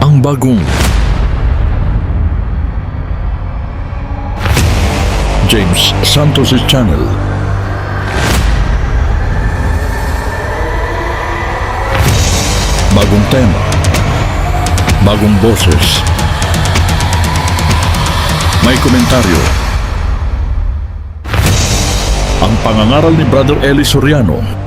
Ang bagong James Santos' Channel. Bagong tema, bagong boses, may komentaryo. Ang pangangaral ni Brother Eli Soriano.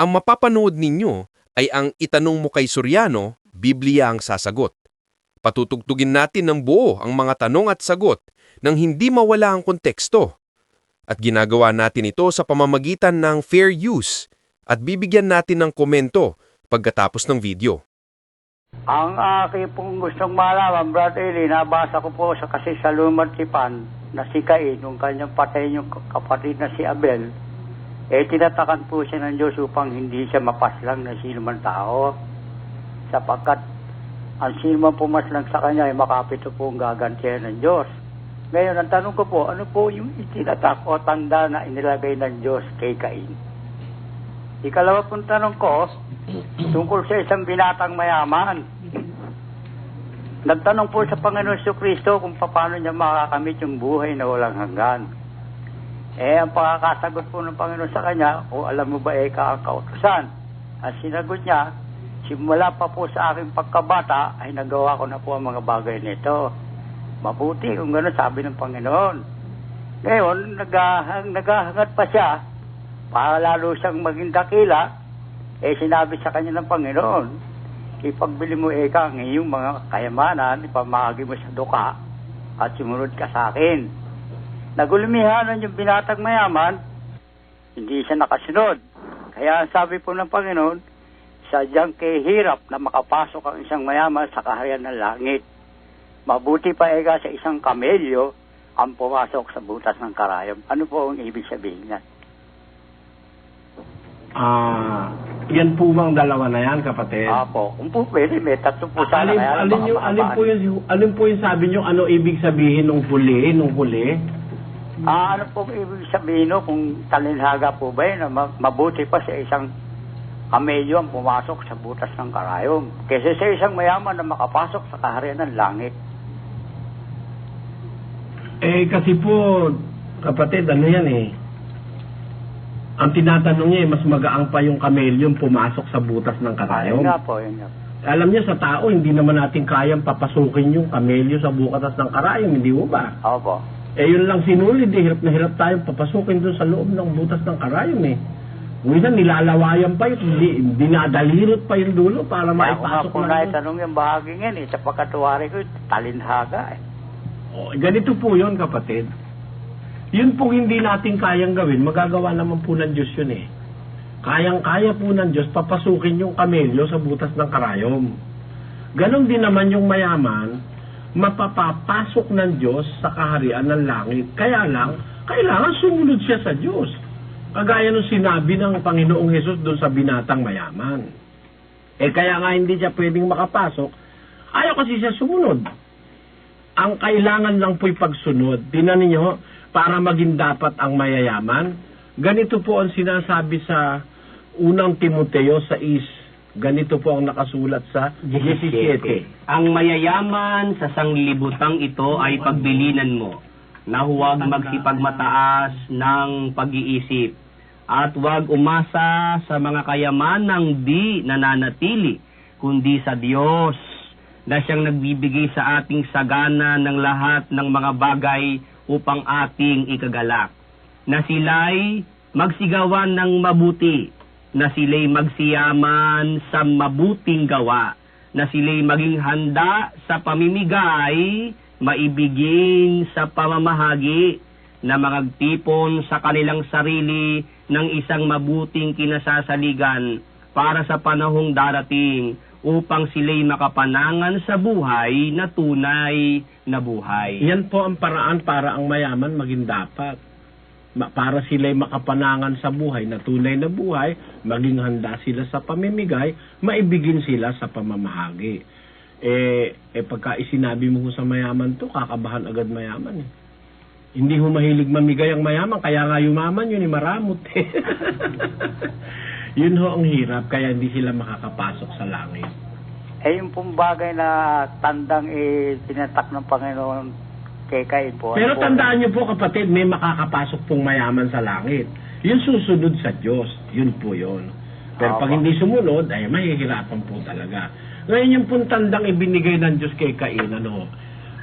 Ang mapapanood ninyo ay ang Itanong Mo Kay Soriano, Biblia ang sasagot. Patutugtugin natin ng buo ang mga tanong at sagot nang hindi mawala ang konteksto. At ginagawa natin ito sa pamamagitan ng fair use at bibigyan natin ng komento pagkatapos ng video. Ang aking pong gustong malaman, Brother Eli, nabasa ko po kasi sa lumang tipan na si Cain, yung kanyang patay yung kapatid na si Abel, tinatakan po siya ng Diyos upang hindi siya mapaslang na sino man tao. Sapagkat ang sino man pumaslang sa kanya ay makapito po ang gagantihan ng Diyos. Ngayon, ang tanong ko po, ano po yung itinatak o tanda na inilagay ng Diyos kay Cain? Ikalawa pong tanong ko, tungkol sa isang binatang mayaman. Nagtanong po sa Panginoon Jesucristo kung paano niya makakamit yung buhay na walang hanggan. Ang pagkakasagot po ng Panginoon sa kanya, o alam mo ba ka ang kautusan? Ang sinagot niya, simula pa po sa aking pagkabata, ay nagawa ko na po ang mga bagay nito. Mabuti kung gano'n, sabi ng Panginoon. Ngayon, naghahangad pa siya, para lalo siyang maging dakila, sinabi sa kanya ng Panginoon, ipagbili mo ang iyong mga kayamanan, ipamahagi mo sa duka, at sumunod ka sa akin. Nagulumihanan yung binatang mayaman, hindi siya nakasunod. Kaya sabi po ng Panginoon, sadyang kahirap na makapasok ang isang mayaman sa kaharian ng langit. Mabuti pa sa isang kamelyo ang pumasok sa butas ng karayom. Ano po ang ibig sabihin niya? Yan po bang dalawa na yan, kapatid? Apo, kung po pwede, may tatlo po sana. Alin po yung sabi nyo, ano ibig sabihin nung huli? Ano po ibig sabihin kung talinhaga po ba yun, mabuti pa sa isang kamelyo ang pumasok sa butas ng karayom kaysa sa isang mayaman na makapasok sa kaharian ng langit. Kasi po, kapatid, ano yan ang tinatanong niya mas magaang pa yung kamelyo pumasok sa butas ng karayom. Yun nga po. Alam niya sa tao, hindi naman natin kayang papasukin yung kamelyo sa butas ng karayom, hindi mo ba? Opo. Yun lang sinulid, hirap na hirap tayong papasukin doon sa loob ng butas ng karayom Minsan nilalawayan pa yun, dinadalirot pa yung dulo para maipasok na. Ako nga po tanong yung bahagi yan sa pagkatuwari ko, talinhaga Ganito po yun, kapatid. Yun pong hindi natin kayang gawin, magagawa naman po ng Diyos yun Kayang-kaya po ng Diyos papasukin yung kamelyo sa butas ng karayom. Ganon din naman yung mayaman, mapapapasok ng Diyos sa kaharian ng langit. Kaya lang, kailangan sumunod siya sa Diyos. Kagaya nung sinabi ng Panginoong Hesus doon sa binatang mayaman. Kaya nga hindi siya pwedeng makapasok, ayaw kasi siya sumunod. Ang kailangan lang po'y pagsunod. Tingnan ninyo, para maging dapat ang mayayaman, ganito po ang sinasabi sa unang Timoteo 6. Ganito po ang nakasulat sa 17. Ang mayayaman sa sanglibutang ito ay pagbilinan mo, na huwag magsipagmataas ng pag-iisip, at huwag umasa sa mga kayamanang di nananatili, kundi sa Diyos, na siyang nagbibigay sa ating sagana ng lahat ng mga bagay upang ating ikagalak, na sila'y magsigawan ng mabuti, na sila'y magsiyaman sa mabuting gawa, na sila'y maging handa sa pamimigay, maibigin sa pamamahagi, na magtipon sa kanilang sarili ng isang mabuting kinasasaligan para sa panahong darating upang sila'y makapanangan sa buhay na tunay na buhay. Yan po ang paraan para ang mayaman maging dapat. Para sila'y makapanangan sa buhay na tunay na buhay, maging handa sila sa pamimigay, maibigin sila sa pamamahagi. Pagka isinabi mo sa mayaman to, kakabahan agad mayaman. Hindi ho mahilig mamigay ang mayaman, kaya nga yumaman yun, maramot. Yun ho ang hirap, kaya hindi sila makakapasok sa langit. Yung pong bagay na tandang tinatak ng Panginoon kay Cain po. Pero tandaan niyo po kapatid, may makakapasok pong mayaman sa langit. Yun susunod sa Diyos. Yun po yun. Pero pag hindi sumunod, ay mahihirapan po talaga. Ngayon yung pong tandang ibinigay ng Diyos kay Cain,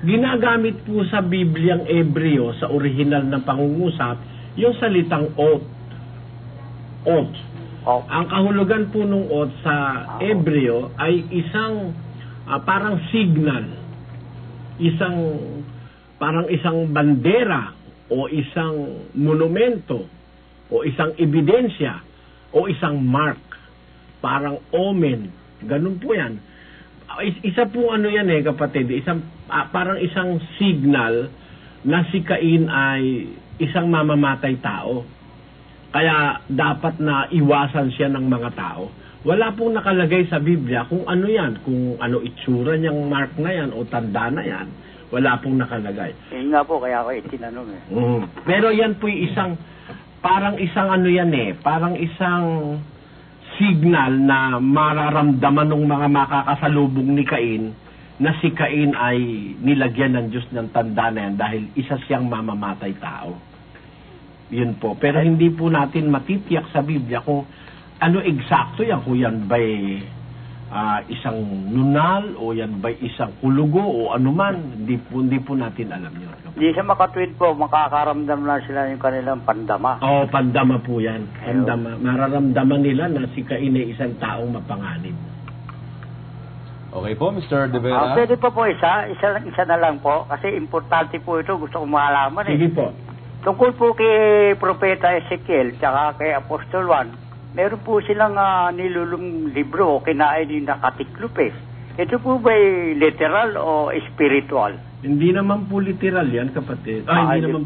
ginagamit po sa Bibliang Ebreo, sa orihinal ng pangungusap, yung salitang oath. Oath. Ang kahulugan po nung oath sa Ebreo ay isang parang signal. Parang isang bandera o isang monumento o isang ebidensya o isang mark, parang omen, ganun po yan. Isa po yan kapatid, parang isang signal na si Cain ay isang mamamatay tao. Kaya dapat na iwasan siya ng mga tao. Wala pong nakalagay sa Biblia kung ano yan, kung ano itsura niyang mark na yan o tanda na yan. Wala pong nakalagay. Yun nga po, kaya ako itinanong Pero yan po parang isang signal na mararamdaman ng mga makakasalubong ni Cain na si Cain ay nilagyan ng Diyos ng tanda na yan dahil isa siyang mamamatay tao. Yun po. Pero hindi po natin matitiyak sa Biblia kung ano eksakto yan. Kung yan ba'y isang nunal o yan ba'y isang kulugo o anuman. Hindi po natin alam yun. Hindi siya makatwid po, makakaramdam na sila yung kanilang pandama. Oo, pandama po yan. Pandama. Mararamdaman nila na si Cain ay isang taong mapanganib. Okay po, Mr. De Vera. Pwede po isa na lang po. Kasi importante po ito, gusto kong malaman Sige po. Tungkol po kay Propeta Ezekiel tsaka kay Apostol Juan, meron po silang nilulong libro o kinain yung nakatiklupes. Ito po ba'y literal o spiritual? Hindi naman po literal yan, kapatid. Hindi naman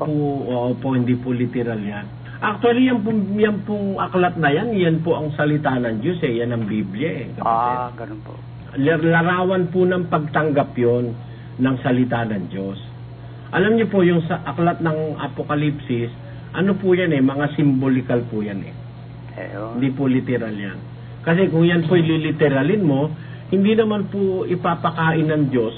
po, hindi po literal yan. Actually, yan pong aklat na yan po ang salita ng Diyos yan ang Biblia kapatid. Ganun po. Larawan po ng pagtanggap yon ng salita ng Diyos. Alam niyo po, yung sa aklat ng Apokalipsis, ano po yan mga symbolikal po yan Hindi po literal yan. Kasi kung yan po ililiteralin mo, hindi naman po ipapakain ng Diyos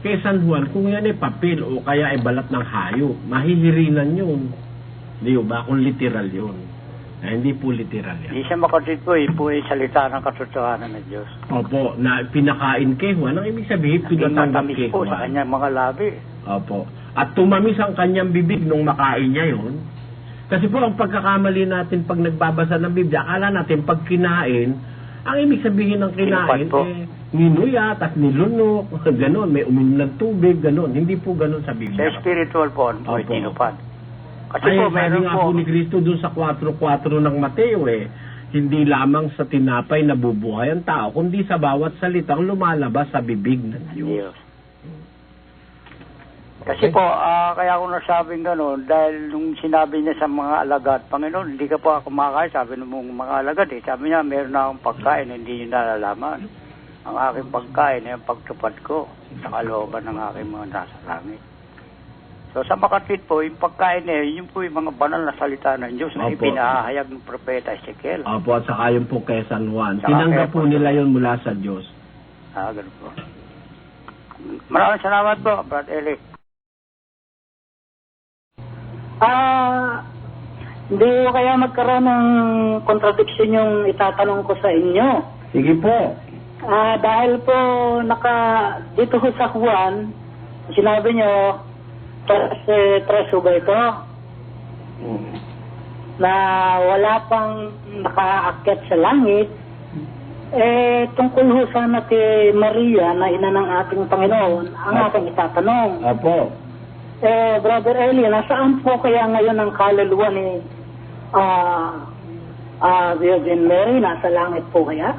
kay San Juan kung yan papel o kaya ay balat ng hayop. Mahihirinan yun. Di ba? Kung literal yun. Hindi po literal yan. Hindi siya makatid po, po yung salita ng katotohanan ng Diyos. Opo, na pinakain kay Juan. Ang ibig sabihin, pinatanggap kay po Juan. sa kanyang mga labi. Opo. At tumamis ang kanyang bibig nung makain niya yon. Kasi po ang pagkakamali natin pag nagbabasa ng Biblia, akala natin pag kinain, ang ibig sabihin ng kinain, ninuyat at nilunok, gano'n, may uminom ng tubig, gano'n. Hindi po gano'n sa Biblia. Sa spiritual po, tinupad. Kasi Ay, po, sabi nga po ni Kristo dun sa 4:4 ng Mateo hindi lamang sa tinapay nabubuhay ang tao, kundi sa bawat salitang lumalabas sa bibig ng Diyos. Kasi po, kaya ako nasabing gano'n, dahil nung sinabi niya sa mga alagad, Panginoon, hindi ka pa kumakain, sabi ng mga alagad sabi niya, meron na akong pagkain, hindi niyo nalalaman. Ang aking pagkain ay ang pagtupad ko sa kalooban ng aking mga nasa langit. So sa makatwid po, yung pagkain yun po yung mga banal na salita ng Diyos na ipinahayag ng Propeta Ezekiel. Opo, at saka yun po kay San Juan. Tinanggap po nila yun mula sa Diyos. Ganun po. Maraming salamat po, Brad Eli. Hindi ko kaya magkaroon ng contradiction yung itatanong ko sa inyo. Sige po. Dahil po dito ko sa Juan, sinabi nyo, tres ba ito? Na wala pang nakaakyat sa langit, tungkol ho sana kay Maria na ina ng ating Panginoon, ang aking itatanong. Apo. Brother Eli, nasaan po kaya ngayon ang kaluluwa ni Virgin Mary? Nasa langit po kaya?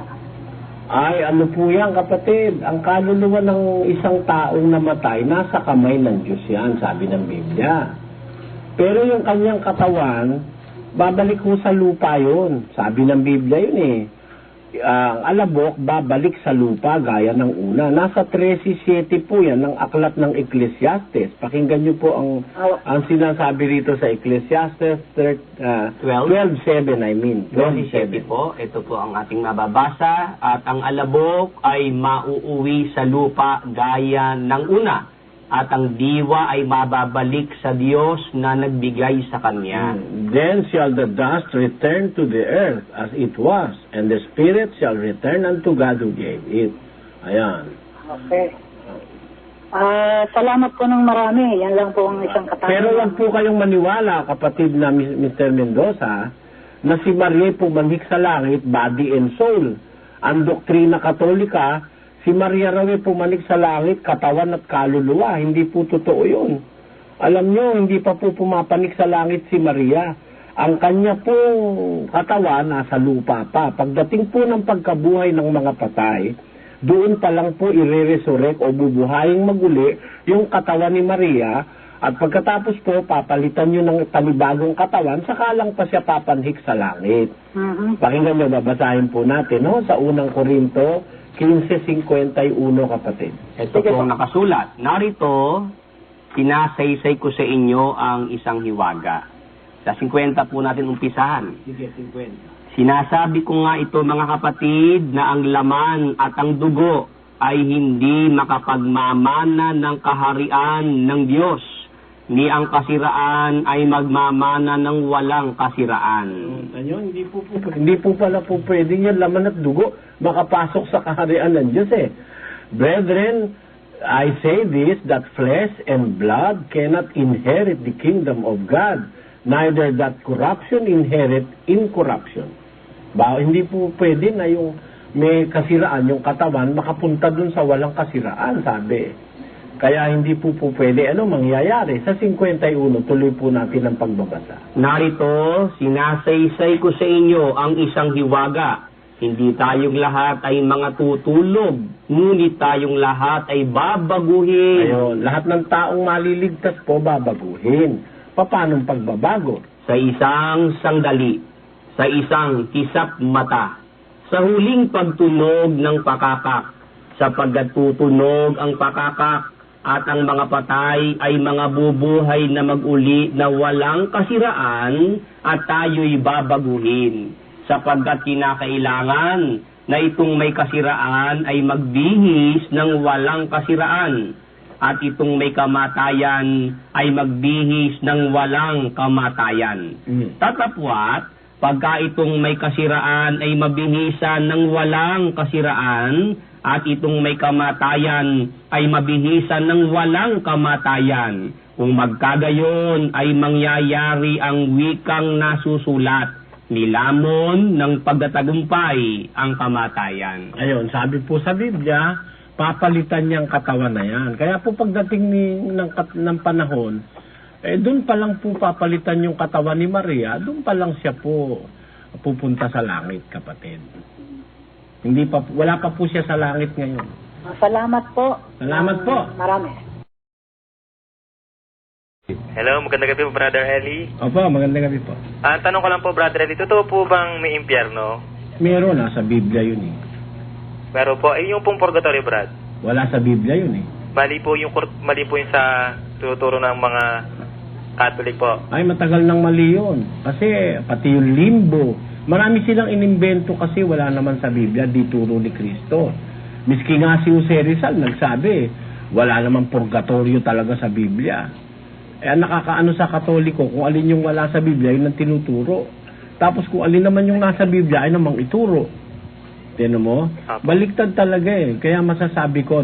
Ay, ano po yan, kapatid? Ang kaluluwa ng isang taong namatay, nasa kamay ng Diyos yan, sabi ng Biblia. Pero yung kanyang katawan, babalik ko sa lupa yun. Sabi ng Biblia yun eh. Ang alabok, babalik sa lupa gaya ng una. Nasa 13:7 po yan ng aklat ng Ecclesiastes. Pakinggan nyo po ang sinasabi rito sa Ecclesiastes 12:7, I mean. 12:7 po, ito po ang ating mababasa. At ang alabok ay mauuwi sa lupa gaya ng una. At ang diwa ay mababalik sa Diyos na nagbigay sa kanya. Then shall the dust return to the earth as it was, and the spirit shall return unto God who gave it. Ayan. Okay. Salamat po ng marami. Yan lang po ang isang katanungan. Pero wag po kayong maniwala, kapatid na Mr. Mendoza, na si Maria pumanhik sa langit, body and soul. Ang doktrina Katolika, si Maria raw pumanik sa langit, katawan at kaluluwa. Hindi po totoo yun. Alam nyo, hindi pa po pumapanik sa langit si Maria. Ang kanya po katawan nasa lupa pa. Pagdating po ng pagkabuhay ng mga patay, doon pa lang po ire-resurrect o bubuhaying maguli yung katawan ni Maria. At pagkatapos po, papalitan nyo ng panibagong katawan, saka lang pa siya papanhik sa langit. Pakinggan nyo, babasahin po natin sa unang Korinto 15:51, kapatid. Ito po ang nakasulat. Narito, sinasaysay ko sa inyo ang isang hiwaga. Sa 50 po natin umpisahan. Sige, 50. Sinasabi ko nga ito, mga kapatid, na ang laman at ang dugo ay hindi makapagmamana ng kaharian ng Diyos, ni ang kasiraan ay magmamana ng walang kasiraan. Ano, hindi po pala po pwedeng yan, laman at dugo, makapasok sa kaharian ng Diyos eh. Brethren, I say this, that flesh and blood cannot inherit the kingdom of God, neither that corruption inherit incorruption. Hindi po pwede na yung may kasiraan, yung katawan, makapunta dun sa walang kasiraan, sabi. Kaya hindi po pwede mangyayari. Sa 51, tuloy po natin ang pagbabasa. Narito, sinasaysay ko sa inyo ang isang hiwaga. Hindi tayong lahat ay mga tutulog, ngunit tayong lahat ay babaguhin. Ayun, lahat ng taong maliligtas po babaguhin. Paanong pagbabago? Sa isang sandali, sa isang kisap mata, sa huling pagtunog ng pakakak, sapagkat tutunog ang pakakak, at ang mga patay ay mga bubuhay na mag-uli na walang kasiraan, at tayo'y babaguhin. Sapagkat kinakailangan na itong may kasiraan ay magbihis ng walang kasiraan, at itong may kamatayan ay magbihis ng walang kamatayan. Tatapwat, pagka itong may kasiraan ay mabihisan ng walang kasiraan, at itong may kamatayan ay mabihisan ng walang kamatayan. Kung magkagayon ay mangyayari ang wikang nasusulat, nilamon ng pagtatagumpay ang kamatayan. Ayun, sabi po sa Biblia, papalitan niyang katawan na yan. Kaya po pagdating ng panahon, doon pa lang po papalitan yung katawan ni Maria, doon pa lang siya po pupunta sa langit, kapatid. Wala pa po siya sa langit ngayon. Salamat po. Salamat po. Marami. Hello, magandang gabi po, Brother Eli. Opo, magandang gabi po. Tanong ko lang po, Brother Eli, totoo po bang may impyerno? Meron, sa Biblia yun eh. Pero po, yung pong purgatory, Brad. Wala sa Biblia yun eh. Mali po yung sa tuturo ng mga Catholic po. Ay, matagal nang mali yun. Kasi pati yung limbo, marami silang inimbento kasi wala naman sa Biblia, di turo ni Kristo. Miski nga si Jose Rizal nagsabi, wala namang purgatorio talaga sa Biblia. Nakakaano sa Katoliko, kung alin yung wala sa Biblia, yun ang tinuturo. Tapos kung alin naman yung nasa Biblia, ay namang ituro. Tiyan mo? Baliktad talaga eh. Kaya masasabi ko,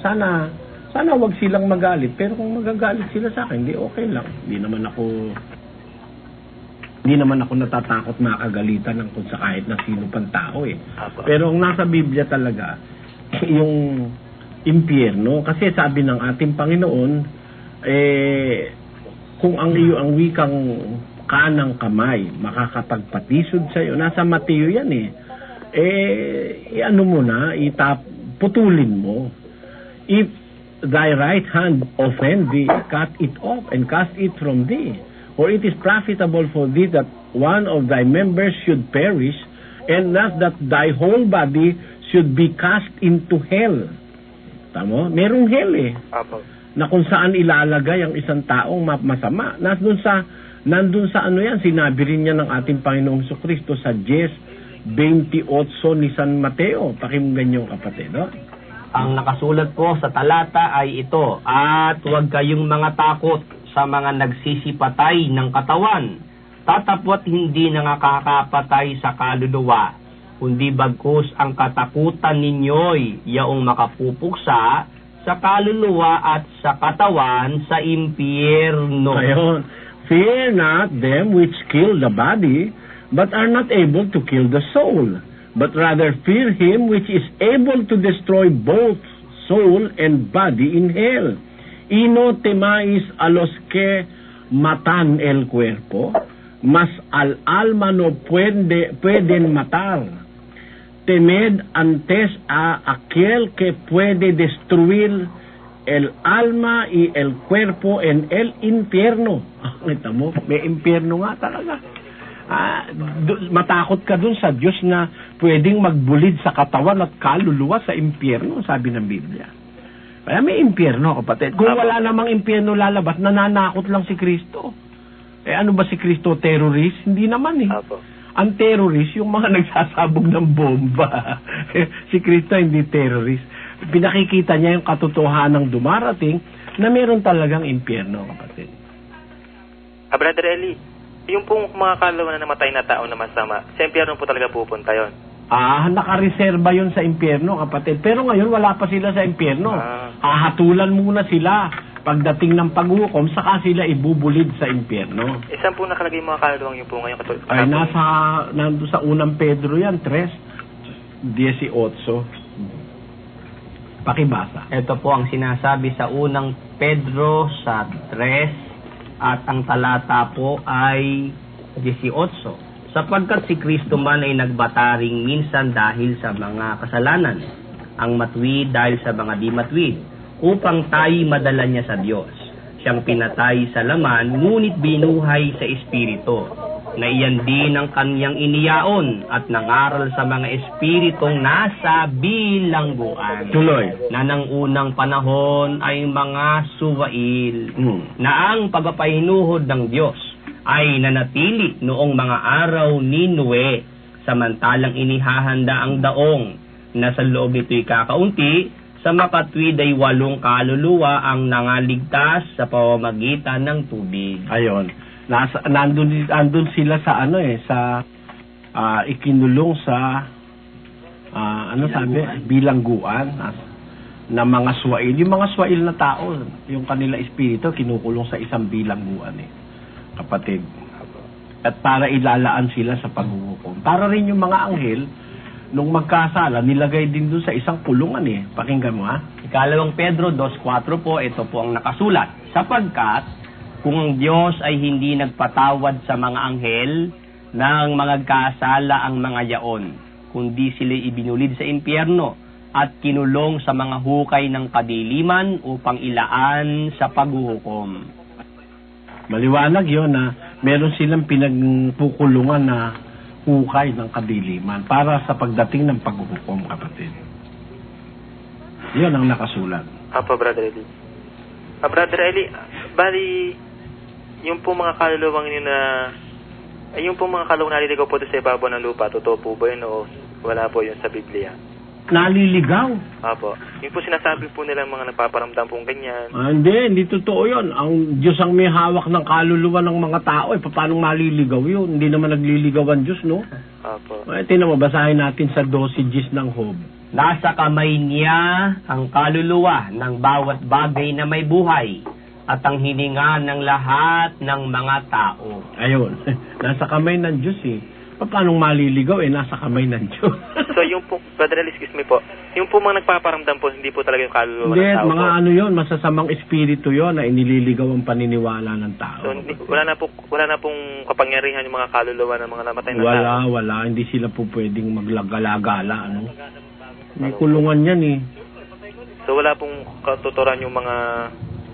sana wag silang magalit. Pero kung magagalit sila sa akin, di okay lang. Hindi naman ako natatakot makagalitan ng kung sa kahit na sino pang tao eh. Pero ang nasa Biblia talaga, yung impyerno, kasi sabi ng ating Panginoon, kung ang iyo ang wikang kanang kamay makakapagpatisod sa iyo, nasa Mateo yan ano mo na, putulin mo. If thy right hand offend thee, cut it off and cast it from thee. For it is profitable for thee that one of thy members should perish, and not that thy whole body should be cast into hell. Tamo? Merong hell Apo. na kung saan ilalagay ang isang taong masama. Nandun sa ano yan, sinabi rin niya ng ating Panginoong Jesucristo sa 10:28 ni San Mateo. Pakinggan niyo, kapatid. No? Ang nakasulat po sa talata ay ito, at huwag kayong mga takot sa mga nagsisipatay ng katawan, tatapwat hindi nakakapatay sa kaluluwa, kundi bagkus ang katakutan ninyo'y yaong makapupuksa sa kaluluwa at sa katawan sa impyerno. Ayun. Fear not them which kill the body, but are not able to kill the soul, but rather fear him which is able to destroy both soul and body in hell. Ino temais a los que matan el cuerpo, mas al alma no pueden matar. Temed antes a aquel que puede destruir el alma y el cuerpo en el infierno. Kita mo, may impyerno nga talaga. Matakot ka dun sa Diyos na pwedeng magbulid sa katawan at kaluluwa sa impyerno, sabi ng Biblia. Kaya may impyerno, kapatid. Kung wala namang impyerno lalabas, nananakot lang si Kristo. Ano ba si Kristo? Terrorist? Hindi naman Apo. Ang terrorist, yung mga nagsasabog ng bomba. Si Kristo hindi terrorist. Pinakikita niya yung katotohanan ng dumarating na meron talagang impyerno, kapatid. Brother Eli, yung pong mga kaluluwa na namatay na tao na masama, sa impyerno po talaga pupunta yon. Nakareserba yun sa impyerno, kapatid. Pero ngayon, wala pa sila sa impyerno. Hahatulan muna sila. Pagdating ng paghukom, saka sila ibubulid sa impyerno. Saan po nakalagay yung mga kaluluwang yung po ngayon? Ay, nandun sa unang Pedro yan, 3:18. Pakibasa. Ito po ang sinasabi sa unang Pedro sa 3 at ang talata po ay 18. Sapagkat si Kristo man ay nagbataring minsan dahil sa mga kasalanan, ang matwid dahil sa mga di matwid, upang tayo madala niya sa Diyos. Siyang pinatay sa laman, ngunit binuhay sa Espiritu, na iyan din ang kanyang iniyaon at nangaral sa mga espiritong nasa bilangguan. Tuloy. Na ng unang panahon ay mga suwail, na ang pagpapahinuhod ng Diyos ay nanatili noong mga araw ni Noe, samantalang inihahanda ang daong, na sa loob nito'y kakaunti, sa makatwid ay 8 kaluluwa ang nangaligtas sa pamamagitan ng tubig. Ayon. Nandun sila sa sa ikinulong sa bilangguan na mga swail. Yung mga swail na tao, yung kanila espiritu kinukulong sa isang bilangguan kapatid. At para ilalaan sila sa paghuhukom. Para rin yung mga anghel nung magkasala, nilagay din doon sa isang kulungan Pakinggan mo, Ikalawang Pedro 2:4 po, ito po ang nakasulat. Sapagkat, kung ang Diyos ay hindi nagpatawad sa mga anghel ng mga kasala ang mga yaon, kundi sila ibinulid sa impyerno at kinulong sa mga hukay ng kadiliman upang ilaan sa paghuhukom. Maliwanag yon na meron silang pinagpukulungan na hukay ng kadiliman para sa pagdating ng paghuhukom, kapatid. Yun ang nakasulat. Apo, Brother Eli. Brother Eli, bali, yung po mga kaluluwang yun yung po mga kaluluwang naliligaw po sa ibabaw ng lupa, totoo po ba yun o wala po yun sa Biblia? Naliligaw? Apo. Yung po sinasabi po nilang mga nagpaparamdam pong ganyan. Hindi totoo yun. Ang Diyos ang may hawak ng kaluluwa ng mga tao. Paano maliligaw yun? Hindi naman nagliligaw ang Diyos, no? Apo. Tingnan mo, basahin natin sa 12 ng Job. Nasa kamay niya ang kaluluwa ng bawat bagay na may buhay at ang hininga ng lahat ng mga tao. Ayun. Nasa kamay ng Diyos Paano maliligaw? Nasa kamay ng Diyos. So yung po, Brother Eli, excuse me po, yung po mga nagpaparamdam po, hindi po talaga yung kaluluwa Hindi, ng tao mga po. ano yun, masasamang espiritu yon na inililigaw ang paniniwala ng tao. So wala na pong kapangyarihan yung mga kaluluwa ng mga namatay na tao. Wala. Hindi sila po pwedeng maglagala-gala, ano. May kulungan yan eh. So wala pong katuturan yung mga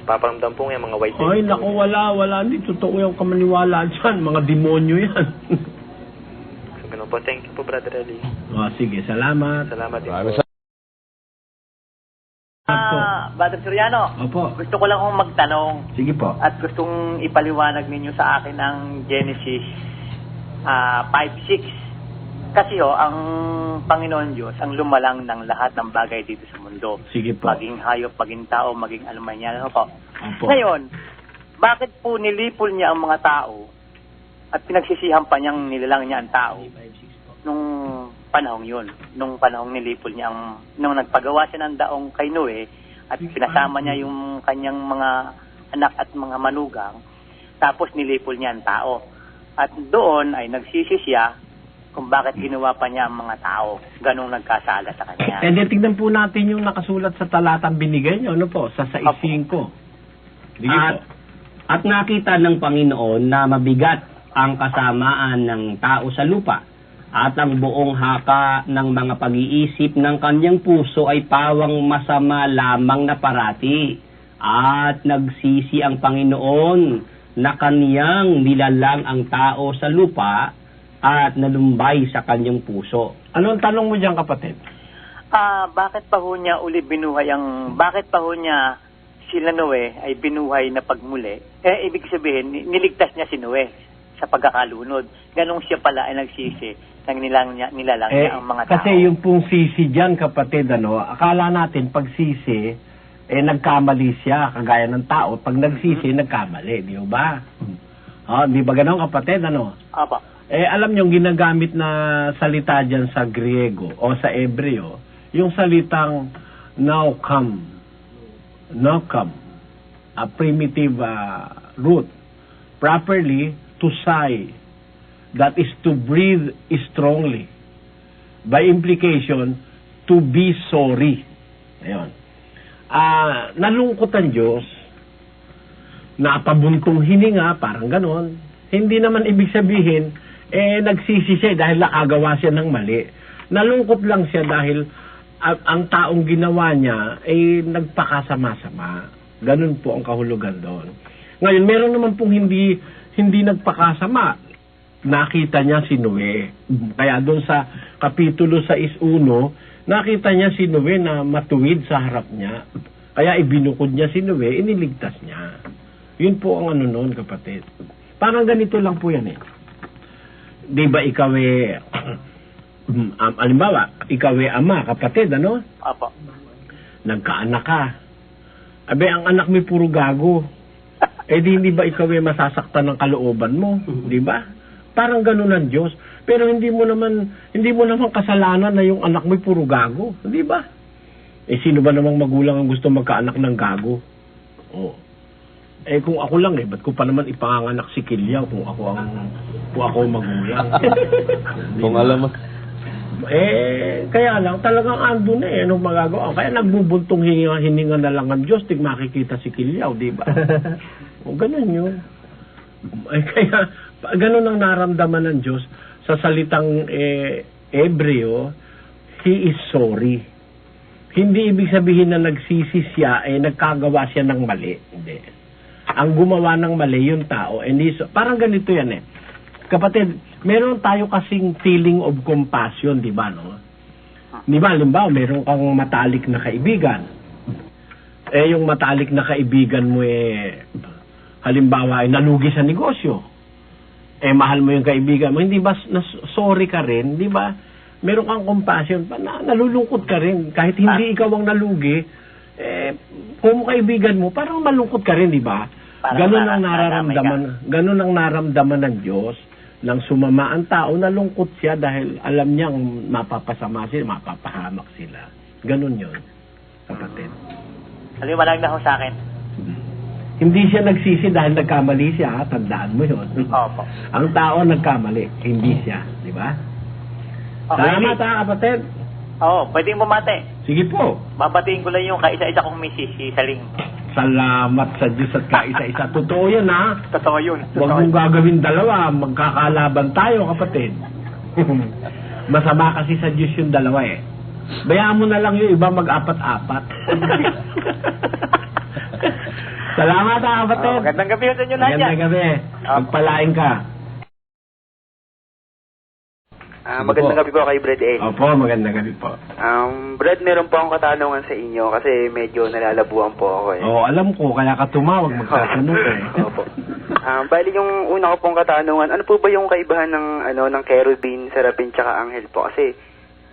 paparamdam po yung mga white Ay, naku, wala. Hindi totoo yung kamaniwala dyan. Mga demonyo yan. So ganun po. Thank you po, Brother Eli. Sige, salamat. Salamat din Maraming po. Brother Soriano, Opo. gusto ko lang kong magtanong Sige po. at gustong ipaliwanag ninyo sa akin ang Genesis 5:6. Kasi ang Panginoon Diyos ang lumalang ng lahat ng bagay dito sa mundo. Sige po. Maging hayop, maging tao, maging anuman yan. Ano po? Opo. Ngayon, bakit po nilipol niya ang mga tao at pinagsisihan pa niyang nilalang niya ang tao nung panahong yun? Nung panahong nilipol niya nung nagpagawa siya ng daong kay Noe at pinasama niya yung kanyang mga anak at mga manugang, tapos nilipol niya ang tao. At doon ay nagsisi siya kung bakit ginawa pa niya ang mga tao. Ganong nagkasala sa kanya. Tignan po natin yung nakasulat sa talatang binigay niyo, ano po, sa 6:5. Sige po. At nakita ng Panginoon na mabigat ang kasamaan ng tao sa lupa at ang buong haka ng mga pag-iisip ng kanyang puso ay pawang masama lamang na parati. At nagsisi ang Panginoon na kaniyang nilalang ang tao sa lupa at nalumbay sa kanyang puso. Ano ang tanong mo diyan, kapatid? Bakit pa ho niya bakit pa ho niya sila Noe ay binuhay na pagmuli? Ibig sabihin, niligtas niya si Noe sa pagkakalunod. Ganong siya pala ay nagsisi nang nilalang niya ang mga tao. Kasi yung pong sisi diyan, kapatid, akala natin pag sisi, nagkamali siya, kagaya ng tao. Pag nagsisi, nagkamali, di ba? Di ba ganon, kapatid, Apa. Alam niyo, ginagamit na salita dyan sa Griego o sa Hebreo, yung salitang naukam, a primitive root, properly to sigh, that is to breathe strongly. By implication, to be sorry. Ayun. Nalungkot ang Diyos, napabuntong hininga, parang ganon. Hindi naman ibig sabihin, nagsisi siya dahil nakagawa siya ng mali. Nalungkot lang siya dahil ang taong ginawa niya ay nagpakasama-sama. Ganun po ang kahulugan doon. Ngayon, meron naman pong hindi nagpakasama. Nakita niya si Noe. Kaya doon sa Kapitulo 6:1, nakita niya si Noe na matuwid sa harap niya. Kaya ibinukod niya si Noe, iniligtas niya. Yun po ang noon, kapatid. Parang ganito lang po yan . Di ba ikaw halimbawa, ikaw ama, kapatid, Apa. Nagkaanak ka. Ang anak mo puro gago. Hindi ba ikaw masasaktan ng kalooban mo? Di ba? Parang ganun ang Diyos. Pero hindi mo naman kasalanan na yung anak mo puro gago. Di ba? Sino ba namang magulang ang gusto magkaanak ng gago? Kung ako lang ba't ko pa naman ipanganak si Kilyaw kung ako magulang. Kung alam mo. Kaya lang, talagang ando na anong magagawa? Kaya nagbubuntong hininga na lang ang Diyos, makikita si Kilyaw, di ba? Ganun yun. Kaya, ganun ang naramdaman ng Diyos sa salitang Hebreo, He is sorry. Hindi ibig sabihin na nagsisi siya, nagkagawa siya ng mali. Hindi. Ang gumawa ng mali yung tao. Parang ganito yan Kapatid, meron tayo kasing feeling of compassion, di ba, Di ba, halimbawa, meron kang matalik na kaibigan. Yung matalik na kaibigan mo halimbawa, nalugi sa negosyo. Mahal mo yung kaibigan mo. Hindi ba, sorry ka rin, di ba? Meron kang compassion, nalulungkot ka rin. Kahit hindi ikaw ang nalugi, kung kaibigan mo, parang malungkot ka rin, di ba? Ganun ang naramdaman ng Diyos nang sumama ang tao, nalungkot siya dahil alam niyang mapapasama sila, mapapahamak sila. Ganun yun, kapatid. Maliwanag na ho sa akin. Hindi siya nagsisi dahil nagkamali siya, ha? Tandaan mo yun. Opo. Ang tao nagkamali, hindi siya. Di ba? Okay. Salamat, ha, kapatid. Oo, pwedeng bumate. Sige po. Babatiin ko lang yung kaisa-isa kong misis, si Saling. Salamat sa Diyos at kaisa-isa. Totoo yan, ha? Totoo yun. Huwag mong gagawin dalawa. Magkakalaban tayo, kapatid. Masama kasi sa Diyos yung dalawa, eh. Bayaan mo na lang yung iba mag-apat-apat. Salamat, ha, kapatid. Magandang gabi sa inyo lahat yan. Magandang gabi. Magpalain ka. Magandang gabi po kay Brad Eli. Opo, magandang gabi po. Brad, meron po akong katanungan sa inyo kasi medyo nalalabuan po ako eh. Oo, alam ko, kaya ka tumawag, magtatanong ka eh. Opo. Bali yung una ko pong katanungan, ano po ba yung kaibahan ng ng cherubim, seraphim, tsaka anghel po? Kasi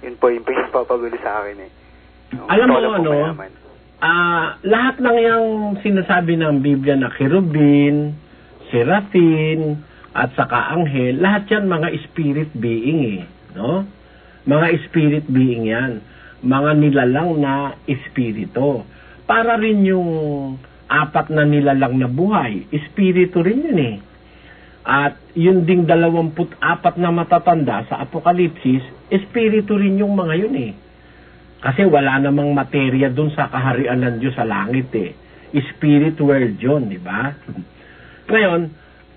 yun po yung pinapapagulo sa akin eh. Alam mo Gusto ko lang po ano, malaman. lahat ng yung sinasabi ng Biblia na cherubim, seraphim, at saka anghel, lahat yan mga spirit being eh. No? Mga spirit being yan. Mga nilalang na espiritu. Para rin yung apat na nilalang na buhay, espiritu rin yun eh. At yun ding 24 na matatanda sa Apokalipsis, espiritu rin yung mga yun eh. Kasi wala namang materya dun sa kaharian ng Diyos sa langit eh. Spirit world yun, di ba? Ngayon,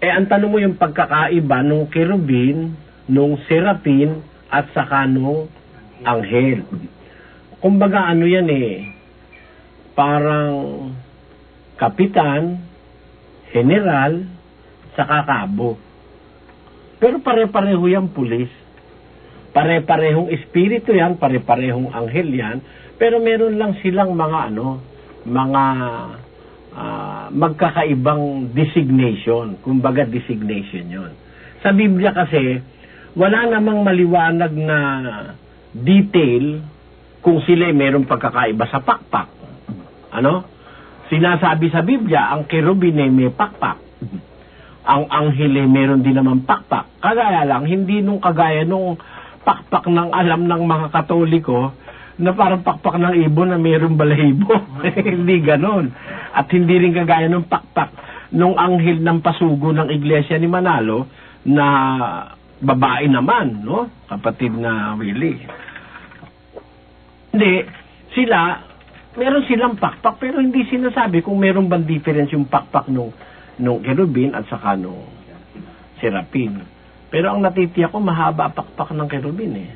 ang tanong mo yung pagkakaiba nung cherubim, nung seraphim, at saka nung anghel. Kumbaga ano yan eh, parang kapitan, general, saka kabo. Pero pare-pareho yan pulis. Pare-parehong espiritu yan, pare-parehong anghel yan, pero meron lang silang mga magkakaibang designation. Kumbaga designation yon. Sa Biblia kasi, wala namang maliwanag na detail kung sila mayroong pagkakaiba sa pakpak. Ano? Sinasabi sa Biblia, ang cherubim ay may pakpak. Ang anghel ay meron din naman pakpak. Kagaya lang, hindi nung kagaya nung pakpak ng alam ng mga Katoliko na parang pakpak ng ibon na mayroong balahibo. Hindi ganon. At hindi rin kagaya ng pakpak nung anghel ng pasugo ng iglesia ni Manalo na babae naman, no? Kapatid na Willie. Hindi, meron silang pakpak pero hindi sinasabi kung meron bang difference yung pakpak nung cherubim at saka nung seraphim. Pero ang natitiyak ko, mahaba pakpak ng cherubim eh.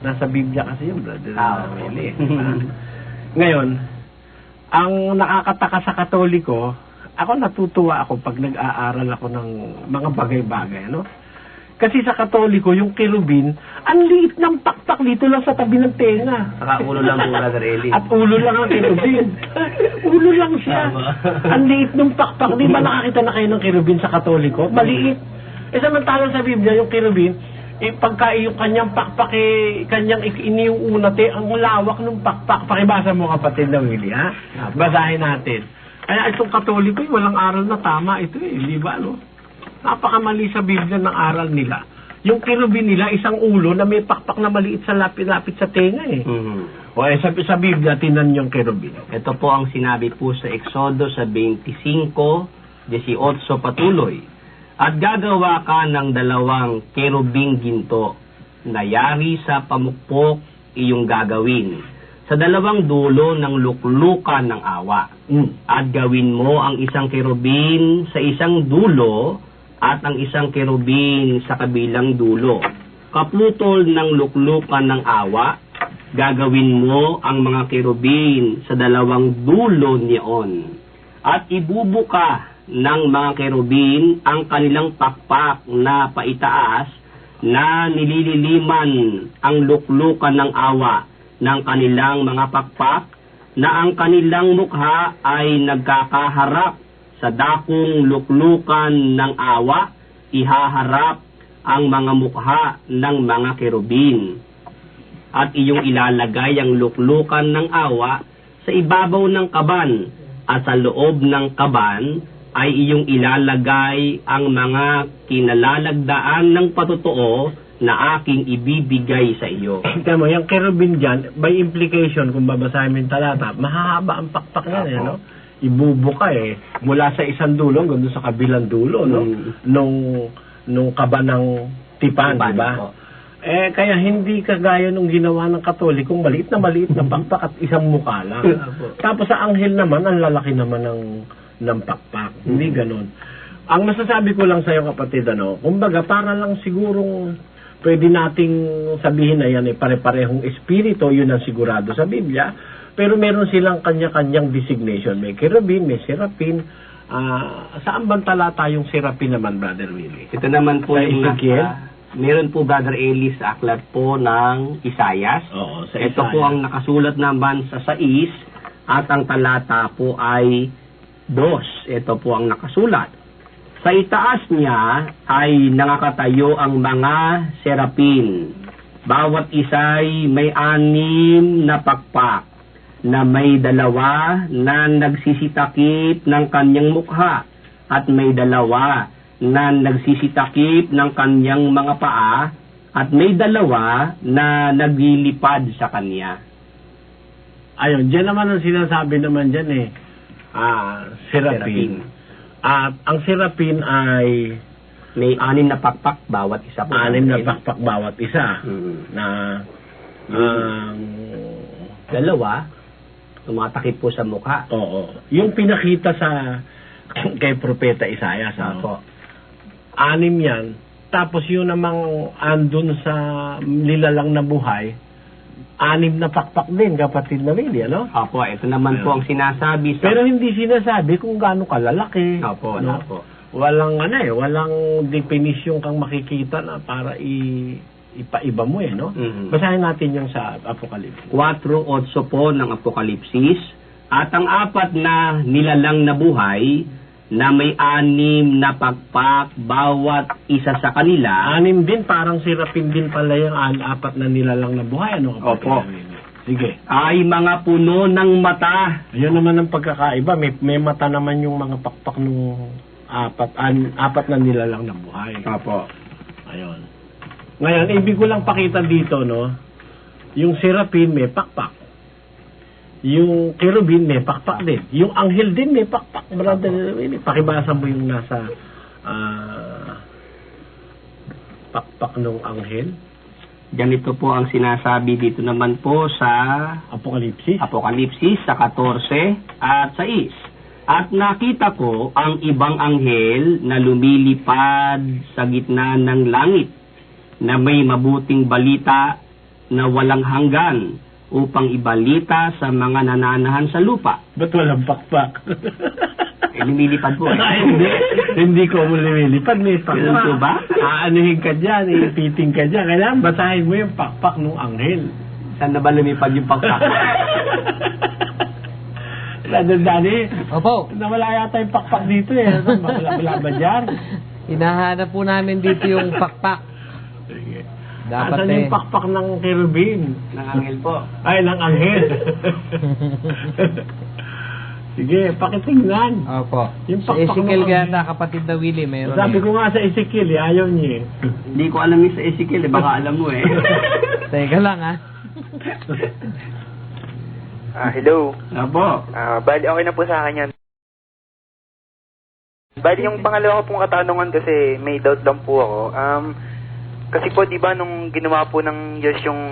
Nasa Biblia kasi yung brother. Willie. Ngayon, ang nakakataka sa Katoliko, ako natutuwa ako pag nag-aaral ako ng mga bagay-bagay, no? Kasi sa Katoliko, yung cherubim, ang liit ng pakpak dito lang sa tabi ng tenga. Saka ulo lang po, Brother Eli. At ulo lang ang cherubim. Ulo lang siya. Ang liit ng pakpak. Di ba nakakita na kayo ng cherubim sa Katoliko? Maliit. Samantalang sa Biblia, yung cherubim, pagka yung kanyang pakpak, kanyang iniuunate, ang lawak ng pakpak. Pakibasa mo, kapatid na Willie, ha? Basahin natin. Kaya itong Katoliko, walang aral na tama ito eh. Di ba, no? Napakamali sa Biblia ng aral nila. Yung cherubim nila, isang ulo na may pakpak na maliit sa lapit-lapit sa tenga eh. O sa Biblia, tinan yung cherubim. Ito po ang sinabi po sa Exodo sa 25:18 patuloy. At gagawa ka ng 2 cherubim ginto na yari sa pamukpok iyong gagawin sa 2 dulo ng luklukan ng awa. At gawin mo ang isang cherubim sa isang dulo at ang isang cherubim sa kabilang dulo. Kaputol ng luklukan ng awa, gagawin mo ang mga cherubim sa 2 dulo niyon. At ibubuka ng mga cherubim ang kanilang pakpak na paitaas na nilililiman ang luklukan ng awa ng kanilang mga pakpak na ang kanilang mukha ay nagkakaharap sa dakong luklukan ng awa, ihaharap ang mga mukha ng mga cherubim. At iyong ilalagay ang luklukan ng awa sa ibabaw ng kaban at sa loob ng kaban ay iyong ilalagay ang mga kinalalagdaan ng patotoo na aking ibibigay sa iyo. Tignan mo, yung cherubim dyan, by implication, kung babasahin mo yung talata, mahahaba ang pakpak yan, no? ibubuka mula sa isang dulo hanggang doon sa kabilang dulo, no? Nung kaba ng tipan, di ba? Po. Kaya hindi kagaya nung ginawa ng Katolikong maliit na pakpak at isang mukha lang. Tapos sa anghel naman, ang lalaki naman ng pakpak. Hindi ganon. Ang masasabi ko lang sa iyo, kapatid, kumbaga para lang sigurong pwede nating sabihin na yan pare-parehong espiritu, yun ang sigurado sa Biblia, pero meron silang kanya-kanyang designation. May cherubim, may seraphim. Saan bang talata yung seraphim naman, Brother Willie? Ito naman po Sa yung Ezekiel? meron po Brother Eli sa aklat po ng Isayas. Oo, sa Ito po ang nakasulat naman sa 6 at ang talata po ay 2. Ito po ang nakasulat. Sa itaas niya ay nakakatayo ang mga serapin. Bawat isa'y may 6 na pakpak na may 2 na nagsisitakip ng kanyang mukha at may 2 na nagsisitakip ng kanyang mga paa at may 2 na naglilipad sa kanya. Ayun, dyan naman ang sinasabi naman dyan seraphim. At ang seraphim ay May 6 na pakpak bawat isa po. 6 na pakpak bawat isa. Na 2 tumatakip po sa mukha. oo. Yung pinakita sa kay Propeta Isaias, Opo. 6 yan. Tapos yun namang andun sa nilalang na buhay, 6 na pakpak din, kapatid na Willie, ano? Opo, ito naman po ang sinasabi sa... Pero hindi sinasabi kung gaano kalalaki. Opo, no? opo. Walang walang definition kang makikita na para ipaiba mo no? Basahin natin yung sa Apocalypse. 4:8 po ng Apokalipsis. At ang 4 na nilalang na buhay na may 6 na pakpak bawat isa sa kanila. 6 din, parang seraphim din pala yung 4 na nilalang na buhay, ano? Opo. Sige. Ay mga puno ng mata. Ayun naman ang pagkakaiba. May mata naman yung mga pakpak nung 4 na nilalang na buhay. Opo. Ayun. Ngayon, ibig ko lang pakita dito, no? Yung seraphim may pakpak. Yung cherubim may pakpak din. Yung anghel din may pakpak. Brother, pakibasa mo yung nasa pakpak ng anghel. Ganito po ang sinasabi dito naman po sa Apokalipsis sa 14 at 6. At nakita ko ang ibang anghel na lumilipad sa gitna ng langit na may mabuting balita na walang hanggan upang ibalita sa mga nananahan sa lupa. Ba't walang pakpak? Lumilipad po. Hindi ko mo lumilipad. May pakpak. Ganun po ba? Aanuhin ka dyan, ipiting ka dyan. Kailangan basahin mo yung pakpak ng anghel. Saan na ba lumipad yung pakpak? Brother Danny, Opo, nawala yata yung pakpak dito Wala ba dyan? hinahanap po namin dito yung pakpak. Sige. Dapat Asan yung pakpak ng cherubim? Ng anghel po. Ay, ng anghel. Sige, pakitingnan. Opo. Yung Sa pakpak Ezekiel ng gata, kapatid na Willie, mayroon Sabi ko nga sa Ezekiel, ayaw niya Hindi ko alam yung sa Ezekiel, baka alam mo Teka lang, ha? Hello. Opo. Bali, okay na po sa akin yan. Bali, yung pangalawa ko pong katanungan kasi may doubt lang po ako. Kasi po, di ba, nung ginawa po ng Diyos yung,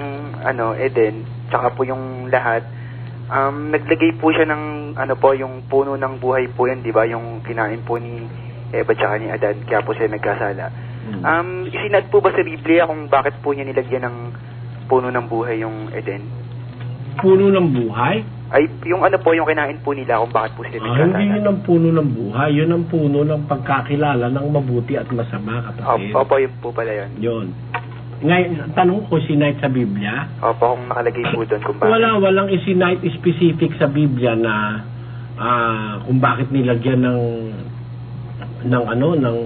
Eden, tsaka po yung lahat, naglagay po siya ng, yung puno ng buhay po yan, di ba, yung kinain po ni Eva tsaka ni Adan, kaya po siya nagkasala. Isinad po ba sa Biblia kung bakit po niya nilagyan ng puno ng buhay yung Eden? Puno ng buhay? Ay, yung yung kinain po nila kung bakit po sila nagkasala. Hindi yun ang puno ng buhay. Yun ang puno ng pagkakilala ng mabuti at masama, kapatid. Opo, yun po pala yun. Yun. Ngayon, tanong ko, sinite sa Biblia? Opo, kung nakalagay po doon kung bakit. Walang isinite specific sa Biblia na kung bakit nilagyan ng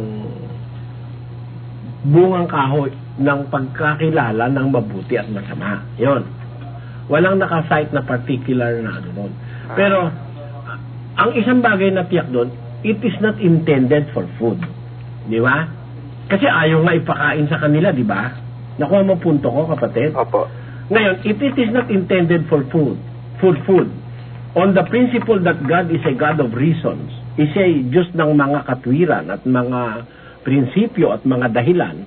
bungang kahoy ng pagkakilala ng mabuti at masama. Yun. Walang nakasite na particular na doon. Pero, ang isang bagay na tiyak doon, it is not intended for food. Di ba? Kasi ayaw nga ipakain sa kanila, di ba? Nakuha mo punto ko, kapatid? Opo. Ngayon, it is not intended for food. Food. on the principle that God is a God of reasons, siya ay Diyos ng mga katwiran at mga prinsipyo at mga dahilan,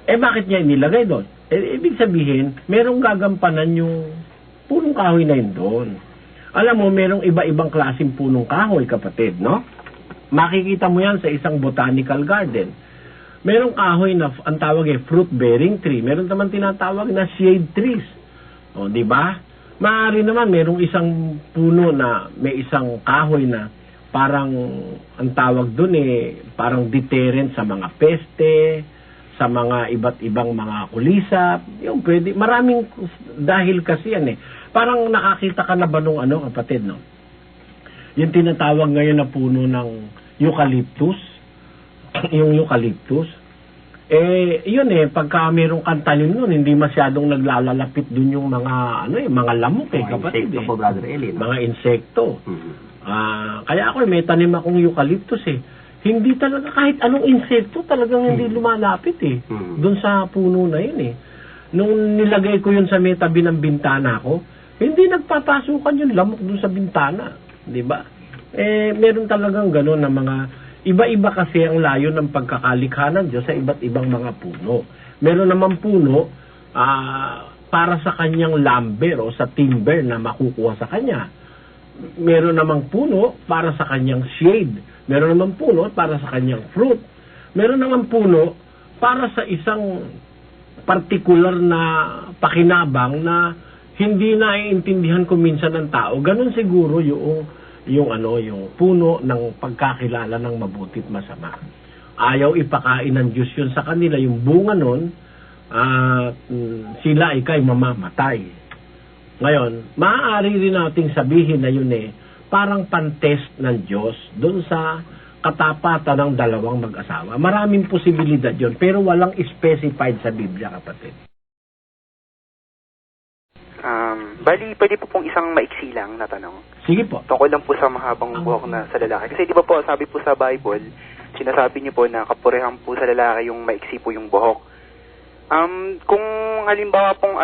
bakit niya inilagay doon? Ibig sabihin, merong gagampanan yung punong kahoy na yun doon. Alam mo, merong iba-ibang klaseng punong kahoy, kapatid, no? Makikita mo yan sa isang botanical garden. Merong kahoy na ang tawag ay fruit-bearing tree. Meron naman tinatawag na shade trees. O, di ba? Maaari naman merong isang puno na may isang kahoy na parang ang tawag doon parang deterrent sa mga peste, sa mga iba't ibang mga kulisap. Yung pwede, maraming dahil kasi yan Parang nakakita ka na ba nung kapatid, no? Yung tinatawag ngayon na puno ng eucalyptus, yung eucalyptus, yun pagka mayroong kantanim nun, hindi masyadong naglalalapit dun yung mga, mga lamok kapatid. Insekto po, Brother Eli. Mga insekto. Kaya ako may tanim akong eucalyptus Hindi talaga, kahit anong insekto, talagang hindi lumalapit dun sa puno na yun Nung nilagay ko yun sa may tabi ng bintana ko, hindi nagpapasukan yung lamok dun sa bintana. Di ba? Meron talagang gano'n na mga iba-iba kasi ang layo ng pagkakalikha ng Diyos sa iba't ibang mga puno. Meron naman puno para sa kanyang lumber o sa timber na makukuha sa kanya. Meron namang puno para sa kanyang shade. Meron namang puno para sa kanyang fruit. Meron namang puno para sa isang partikular na pakinabang na hindi naiintindihan ko minsan ng tao. Ganon siguro yung puno ng pagkakilala ng mabuti at masama. Ayaw ipakain ng Diyos yun sa kanila, yung bunga nun, sila ikay mamamatay. Ngayon, maaari rin nating sabihin na yun parang pantest ng Diyos doon sa katapatan ng dalawang mag-asawa. Maraming posibilidad yun, pero walang specified sa Biblia, kapatid. Bali, pwede po pong isang maiksi lang na tanong. Sige po. Tungkol lang po sa mahabang buhok na sa lalaki. Kasi di ba po, sabi po sa Bible, sinasabi niyo po na kaparehan po sa lalaki yung maiksi po yung buhok. Kung halimbawa pong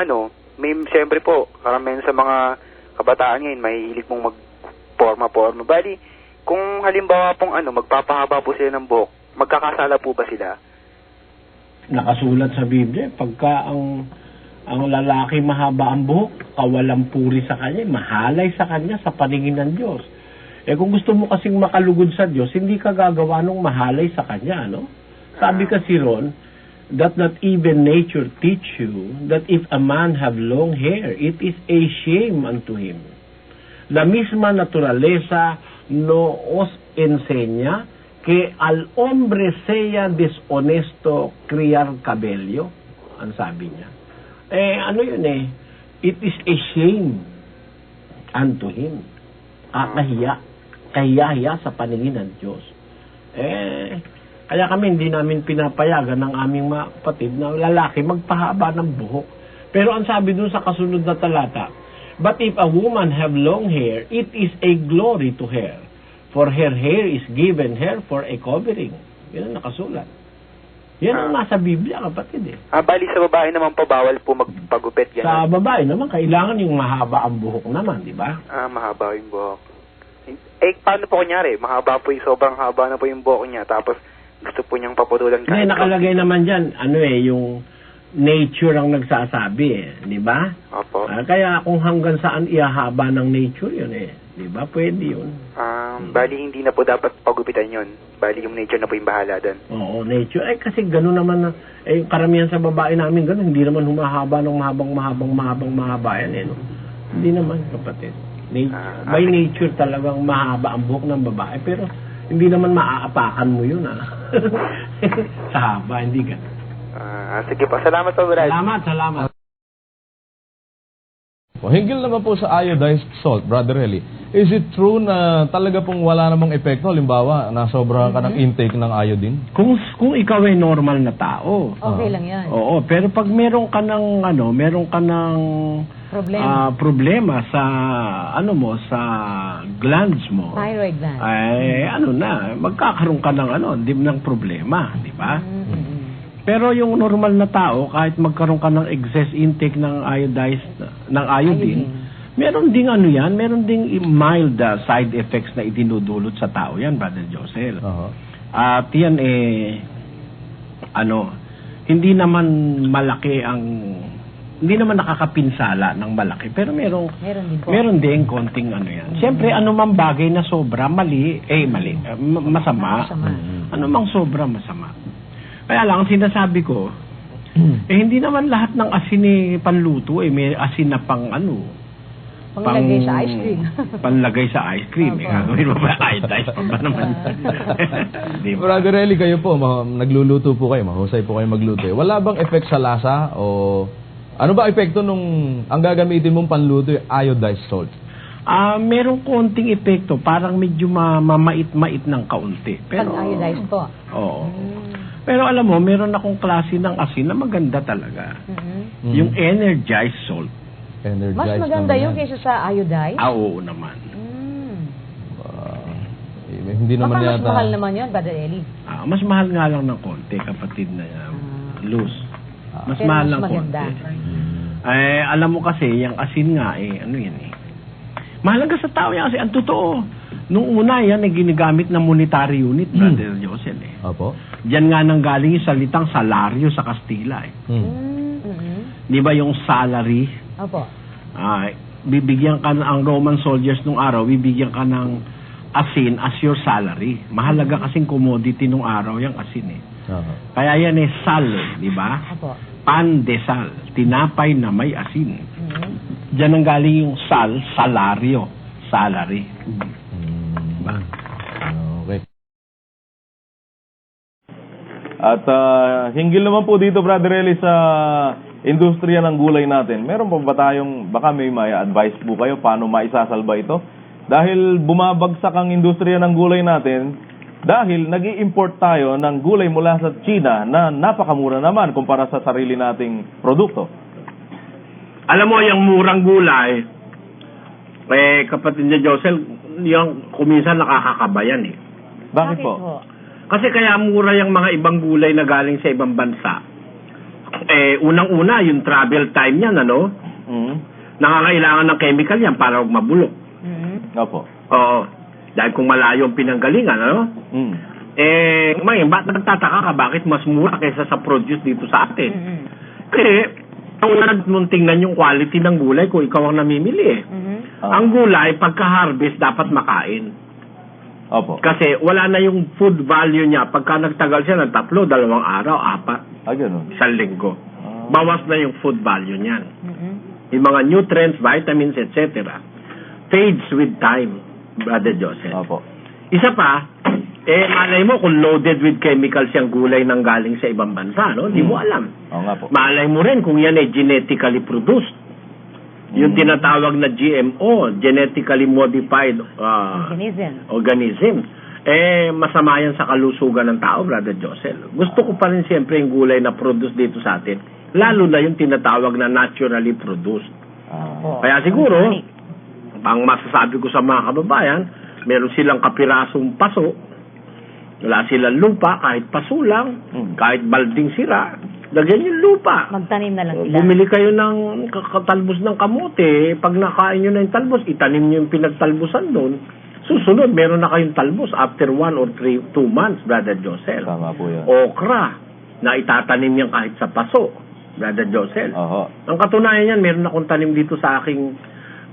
may siyempre po, karamihan sa mga kabataan ngayon, mahihilig pong magporma-porma. Bali, kung halimbawa pong magpapahaba po sila ng buhok, magkakasala po ba sila? Nakasulat sa Biblia, pagka ang lalaki mahaba ang buhok, kawalang puri sa kanya, mahalay sa kanya sa paningin ng Diyos. Kung gusto mo kasing makalugod sa Diyos, hindi ka gagawa ng mahalay sa kanya, no? Sabi kasi ron, that not even nature teach you that if a man have long hair, it is a shame unto him. La misma naturaleza no os enseña que al hombre sea deshonesto criar cabello, ang sabi niya. It is a shame unto him. Kahiya sa paningin ng Diyos. Kaya kami hindi namin pinapayagan ng aming mga kapatid na lalaki magpahaba ng buhok. Pero ang sabi dun sa kasunod na talata, but if a woman have long hair, it is a glory to her, for her hair is given her for a covering. Yan ang nakasulat. Yan ang nasa Biblia, kapatid Bali sa babae naman po, bawal po magpagupit. Ganun. Sa babae naman, kailangan yung mahaba ang buhok naman, di ba? Mahaba yung buhok. Paano po kunyari? Mahaba po sobrang haba na po yung buhok niya, tapos gusto po niyang paputulan. Hindi, nakalagay naman dyan, yung nature ang nagsasabi di ba? Opo. Kaya kung hanggang saan ihahaba ng nature yun di ba? Pwede yun. Bali hindi na po dapat pagupitan yun. Bali yung nature na po yung bahala doon. Oo, nature. Kasi gano'n naman karamihan sa babae namin gano'n, hindi naman humahaba ng mahaba yan no? Hindi naman, kapatid. By nature talagang mahaba ang buhok ng babae, pero hindi naman maaapakan mo yun sa haba, hindi gano'n. Sige po, salamat po, Brad. Salamat. Hinggil naman po sa iodized salt, Brother Eli, is it true na talaga pong wala namang epekto? Halimbawa, nasobrahan ka ng intake ng iodine? Kung ikaw ay normal na tao. Okay lang yan. Oo, pero pag meron ka ng problema sa sa glands mo. Thyroid gland. Magkakaroon ka ng problema, di ba? Pero yung normal na tao, kahit magkaroon ka ng excess intake ng iodine, Meron ding ano yan, meron ding mild side effects na idinudulot sa tao yan, Brother Josel. At yan hindi naman hindi naman nakakapinsala ng malaki, pero meron din konting ano yan. Siyempre, anumang bagay na sobra, masama. Anumang sobra, masama. Kaya lang, ang sinasabi ko, hindi naman lahat ng asin panluto, may asin na Panglagay sa ice cream. Panlagay sa ice cream. Gagawin mo ba ice pa ba naman? Diba? Brother Eli, kayo po, nagluluto po kayo, mahusay po kayo magluto. Wala bang effect sa lasa o ano ba epekto nung ang gagamitin mong panluto iodized salt? Merong konting epekto, parang medyo mamait-mait ng kaunti. Pero Pag-iodized po. Oo. Pero alam mo, meron akong klase ng asin na maganda talaga. Yung energized salt. Mas maganda yun kaysa sa iodized? Oo naman. Hindi naman Mas yata... mahal naman yun, Brother Eli. Mas mahal nga lang ng konti, kapatid na Luz. Mas Pero mahal mas ng maganda. konti. Alam mo kasi, yung asin nga, ano yan mahalaga sa tao yan kasi ang totoo. Nung una yan, ginagamit na monetary unit, Brother Josel. Opo. Diyan nga nang galing yung salitang salaryo sa Kastila. Di ba yung salary? Opo. Bibigyan ka ang Roman soldiers nung araw, bibigyan ka ng asin as your salary. Mahalaga kasing commodity nung araw yung asin Kaya yan sal, di ba? Opo. Pan de sal, tinapay na may asin. Diyan ang galing yung salaryo, salary. Diba? Okay. At hinggil naman po dito, Brother Eli, sa industriya ng gulay natin. Meron pa ba tayong, baka may advice po kayo paano maisasalba ito? Dahil bumabagsak ang industriya ng gulay natin, dahil nag-i-import tayo ng gulay mula sa China na napakamura naman kumpara sa sarili nating produkto. Alam mo, yung murang gulay, kapatid niya Josel, yung kuminsan nakakakabayan Bakit po? Kasi kaya mura yung mga ibang gulay na galing sa ibang bansa. Unang-una, yung travel time niyan, nakakailangan ng chemical yan para huwag mabulok. Opo. Oo. Dahil kung malayo ang pinanggalingan, ba't nagtataka ka bakit mas mura kaysa sa produce dito sa atin? Kasi, mong tingnan yung quality ng gulay kung ikaw ang namimili Ang gulay, pagka-harvest, dapat makain. Opo. Kasi wala na yung food value niya. Pagka nagtagal siya ng 3, 2 araw, 4. Ganun. 1 linggo. Bawas na yung food value niyan. Yung mga nutrients, vitamins, etc. fades with time, Brother Joseph. Opo. Isa pa, malay mo kung loaded with chemicals yung gulay nang galing sa ibang bansa, no? Hindi mo alam. Oo nga po. Malay mo rin kung yan ay genetically produced. Yung tinatawag na GMO, genetically modified organisms. Masama yan sa kalusugan ng tao, Brother Joseph. Gusto ko pa rin siyempre yung gulay na produce dito sa atin. Lalo na yung tinatawag na naturally produced. Kaya siguro, ang masasabi ko sa mga kababayan, meron silang kapirasong paso, wala silang lupa, kahit paso lang, kahit balding sira, lagyan yung lupa. Magtanim na lang sila. Bumili kayo ng talbos ng kamote, pag nakain nyo na yung talbos, itanim nyo yung pinagtalbosan doon. Susunod, meron na kayong talbos after 1 or 2 months, Brother Joseph. Tama po yan. Okra, na itatanim yan kahit sa paso, Brother Joseph. Ang katunayan yan, meron akong tanim dito sa aking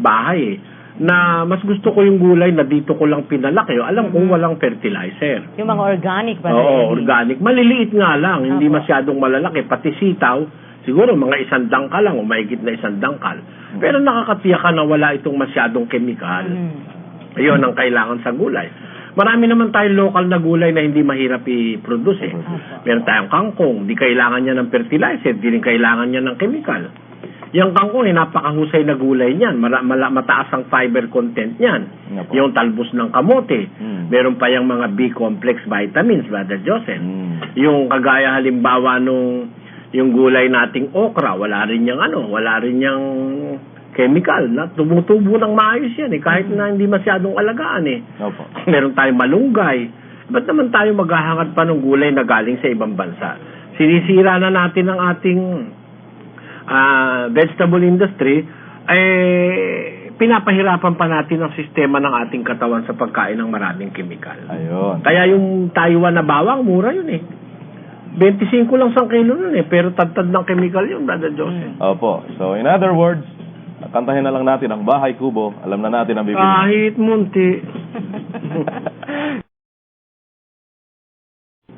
bahay na mas gusto ko yung gulay na dito ko lang pinalaki. Alam kong walang fertilizer. Yung mga organic ba? Oo, organic. Maliliit nga lang, hindi masyadong malalaki. Pati sitaw, siguro mga 1 dangkal lang o mahigit na 1 dangkal. Pero nakakatiyak ka na wala itong masyadong chemical. Ayun ang kailangan sa gulay. Marami naman tayong local na gulay na hindi mahirap i-produce. Meron tayong kangkong, di kailangan niya ng fertilizer, di rin kailangan niya ng chemical. Yung kangkong napakahusay na gulay niyan. Mataas ang fiber content niyan. Yung talbos ng kamote. Meron pa yung mga B-complex vitamins, Brother Joseph. Yung kagaya halimbawa nung yung gulay nating okra, wala rin yung chemical na tumutubo ng maayos yan kahit na hindi masyadong alagaan Opo. Meron tayong malunggay. Ba't naman tayo maghahangad pa ng gulay na galing sa ibang bansa? Sinisira na natin ang ating vegetable industry, pinapahirapan pa natin ang sistema ng ating katawan sa pagkain ng maraming kemikal. Ayun. Kaya yung Taiwan na bawang, mura yun eh. 25 lang sa kilo nun eh, pero tad ng kemikal yun, Brother Joseph. Opo. So, in other words, kantahin na lang natin ang Bahay Kubo. Alam na natin ang bibili. Kahit munti.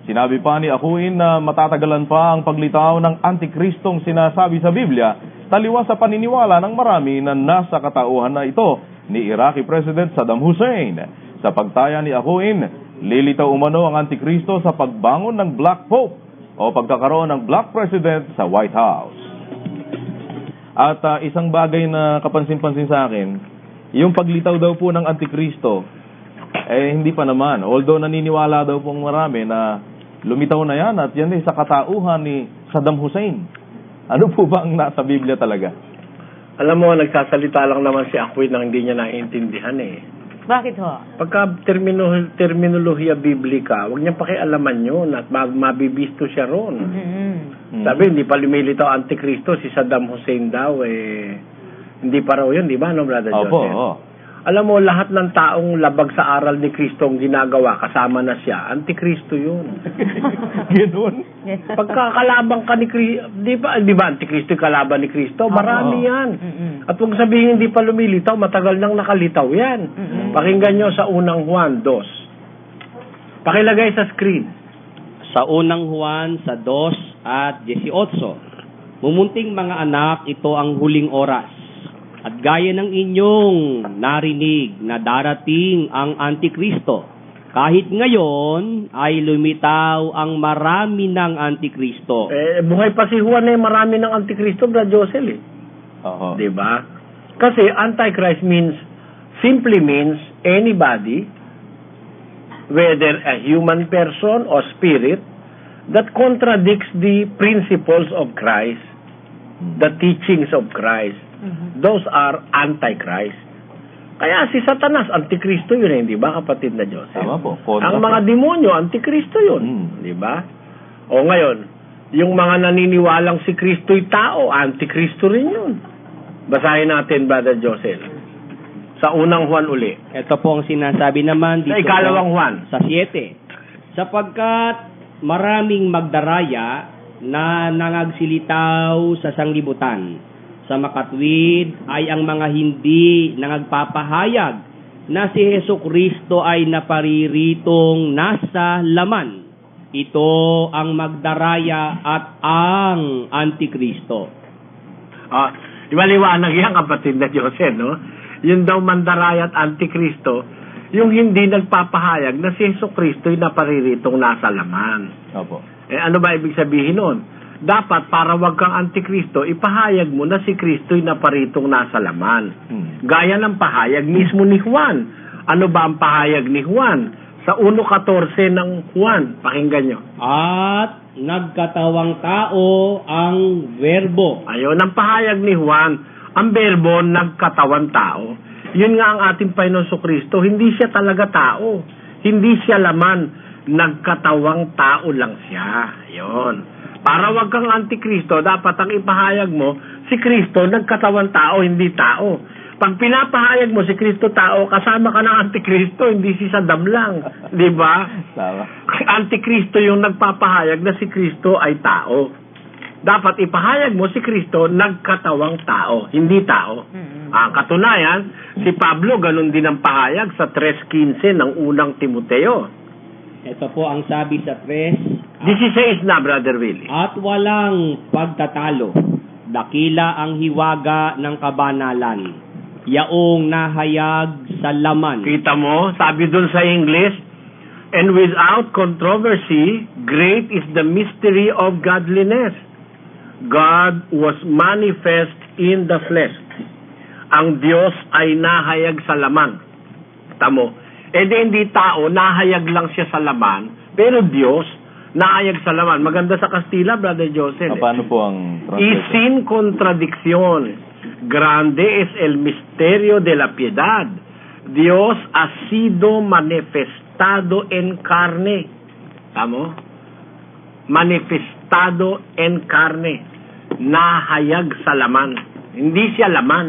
Sinabi pa ni Akuin na matatagalan pa ang paglitaw ng Antikristong sinasabi sa Biblia, taliwas sa paniniwala ng marami na nasa katauhan na ito ni Iraqi President Saddam Hussein. Sa pagtaya ni Akuin, lilitaw umano ang Antikristo sa pagbangon ng Black Pope o pagkakaroon ng Black President sa White House. At isang bagay na kapansin-pansin sa akin, yung paglitaw daw po ng Antikristo, hindi pa naman. Although naniniwala daw pong marami na lumitaw na yan at yan sa katauhan ni Saddam Hussein. Ano po ba ang nasa Biblia talaga? Alam mo, nagsasalita lang naman si Aquin na hindi niya naiintindihan eh. Bakit ho? Pagka terminolohiya biblika, huwag niyang pakialaman yun at mabibisto siya ron. Sabi, hindi pa lumilitaw Antikristo, si Saddam Hussein daw eh. Hindi pa raw yun, di ba, no, Brother Joseph? Opo. Alam mo, lahat ng taong labag sa aral ni Kristo ang ginagawa, kasama na siya, Antikristo yun. Ganoon? Pagkakalabang ka ni Kristo, di ba Antikristo yung kalaban ni Kristo? Marami yan. At huwag sabihin hindi pa lumilitaw, matagal nang nakalitaw yan. Pakinggan nyo sa unang Juan 2. Pakilagay sa screen. Sa unang Juan sa 2 at 18, mumunting mga anak, ito ang huling oras. At gaya ng inyong narinig na darating ang Antikristo, kahit ngayon ay lumitaw ang marami ng Antikristo. Buhay pa si Juan eh, marami ng Antikristo, Brad Josel eh. Diba? Kasi Antichrist simply means anybody, whether a human person or spirit, that contradicts the principles of Christ, the teachings of Christ. Those are Antichrist. Kaya si Satanas, Antikristo yun eh, di ba kapatid na Joseph? Tama po. Ang mga demonyo, Antikristo yun. Di ba? O ngayon, yung mga naniniwalang si Kristo'y tao, Antikristo rin yun. Basahin natin, Brother Joseph. Sa unang Juan uli. Ito po ang sinasabi naman dito Sa ikalawang Juan. sa 7. Sapagkat maraming magdaraya na nangagsilitaw sa sanglibutan. Sa makatwid ay ang mga hindi nangagpapahayag na si Hesukristo ay napariritong nasa laman. Ito ang magdaraya at ang Antikristo. Liwanag yan, kapatid na Joseph, no? Yun daw mandaraya at Antikristo, yung hindi nagpapahayag na si Hesukristo ay napariritong nasa laman. Opo. Ano ba ibig sabihin nun? Dapat para wag kang Antikristo, ipahayag mo na si Kristo'y naparitong nasa laman. Gaya ng pahayag mismo ni Juan. Ano ba ang pahayag ni Juan? Sa 1:14 ng Juan, pakinggan nyo. At nagkatawang tao ang verbo. Ayun, ang pahayag ni Juan, ang verbo nagkatawang tao. Yun nga ang ating Panginoon Kristo, hindi siya talaga tao. Hindi siya laman, nagkatawang tao lang siya. Ayun. Para wag kang Antikristo, dapat ang ipahayag mo, si Kristo nagkatawang tao, hindi tao. Pag pinapahayag mo si Kristo tao, kasama ka ng Antikristo, hindi si Saddam lang. Di ba? Antikristo yung nagpapahayag na si Kristo ay tao. Dapat ipahayag mo si Kristo nagkatawang tao, hindi tao. Ang katunayan, si Pablo ganun din ang pahayag sa 3:15 ng unang Timoteo. Ito po ang sabi sa 3. 16 na, Brother Willie. At walang pagtatalo. Dakila ang hiwaga ng kabanalan. Yaong nahayag sa laman. Kita mo, sabi dun sa English, and without controversy, great is the mystery of godliness. God was manifest in the flesh. Ang Diyos ay nahayag sa laman. Tamo. Hindi tao, nahayag lang siya sa laman, pero Diyos, nahayag sa laman. Maganda sa Kastila, Brother Joseph. Paano po ang Y sin contradicción, grande es el misterio de la piedad. Dios ha sido manifestado en carne. Tamo? Manifestado en carne. Nahayag sa laman. Hindi siya laman.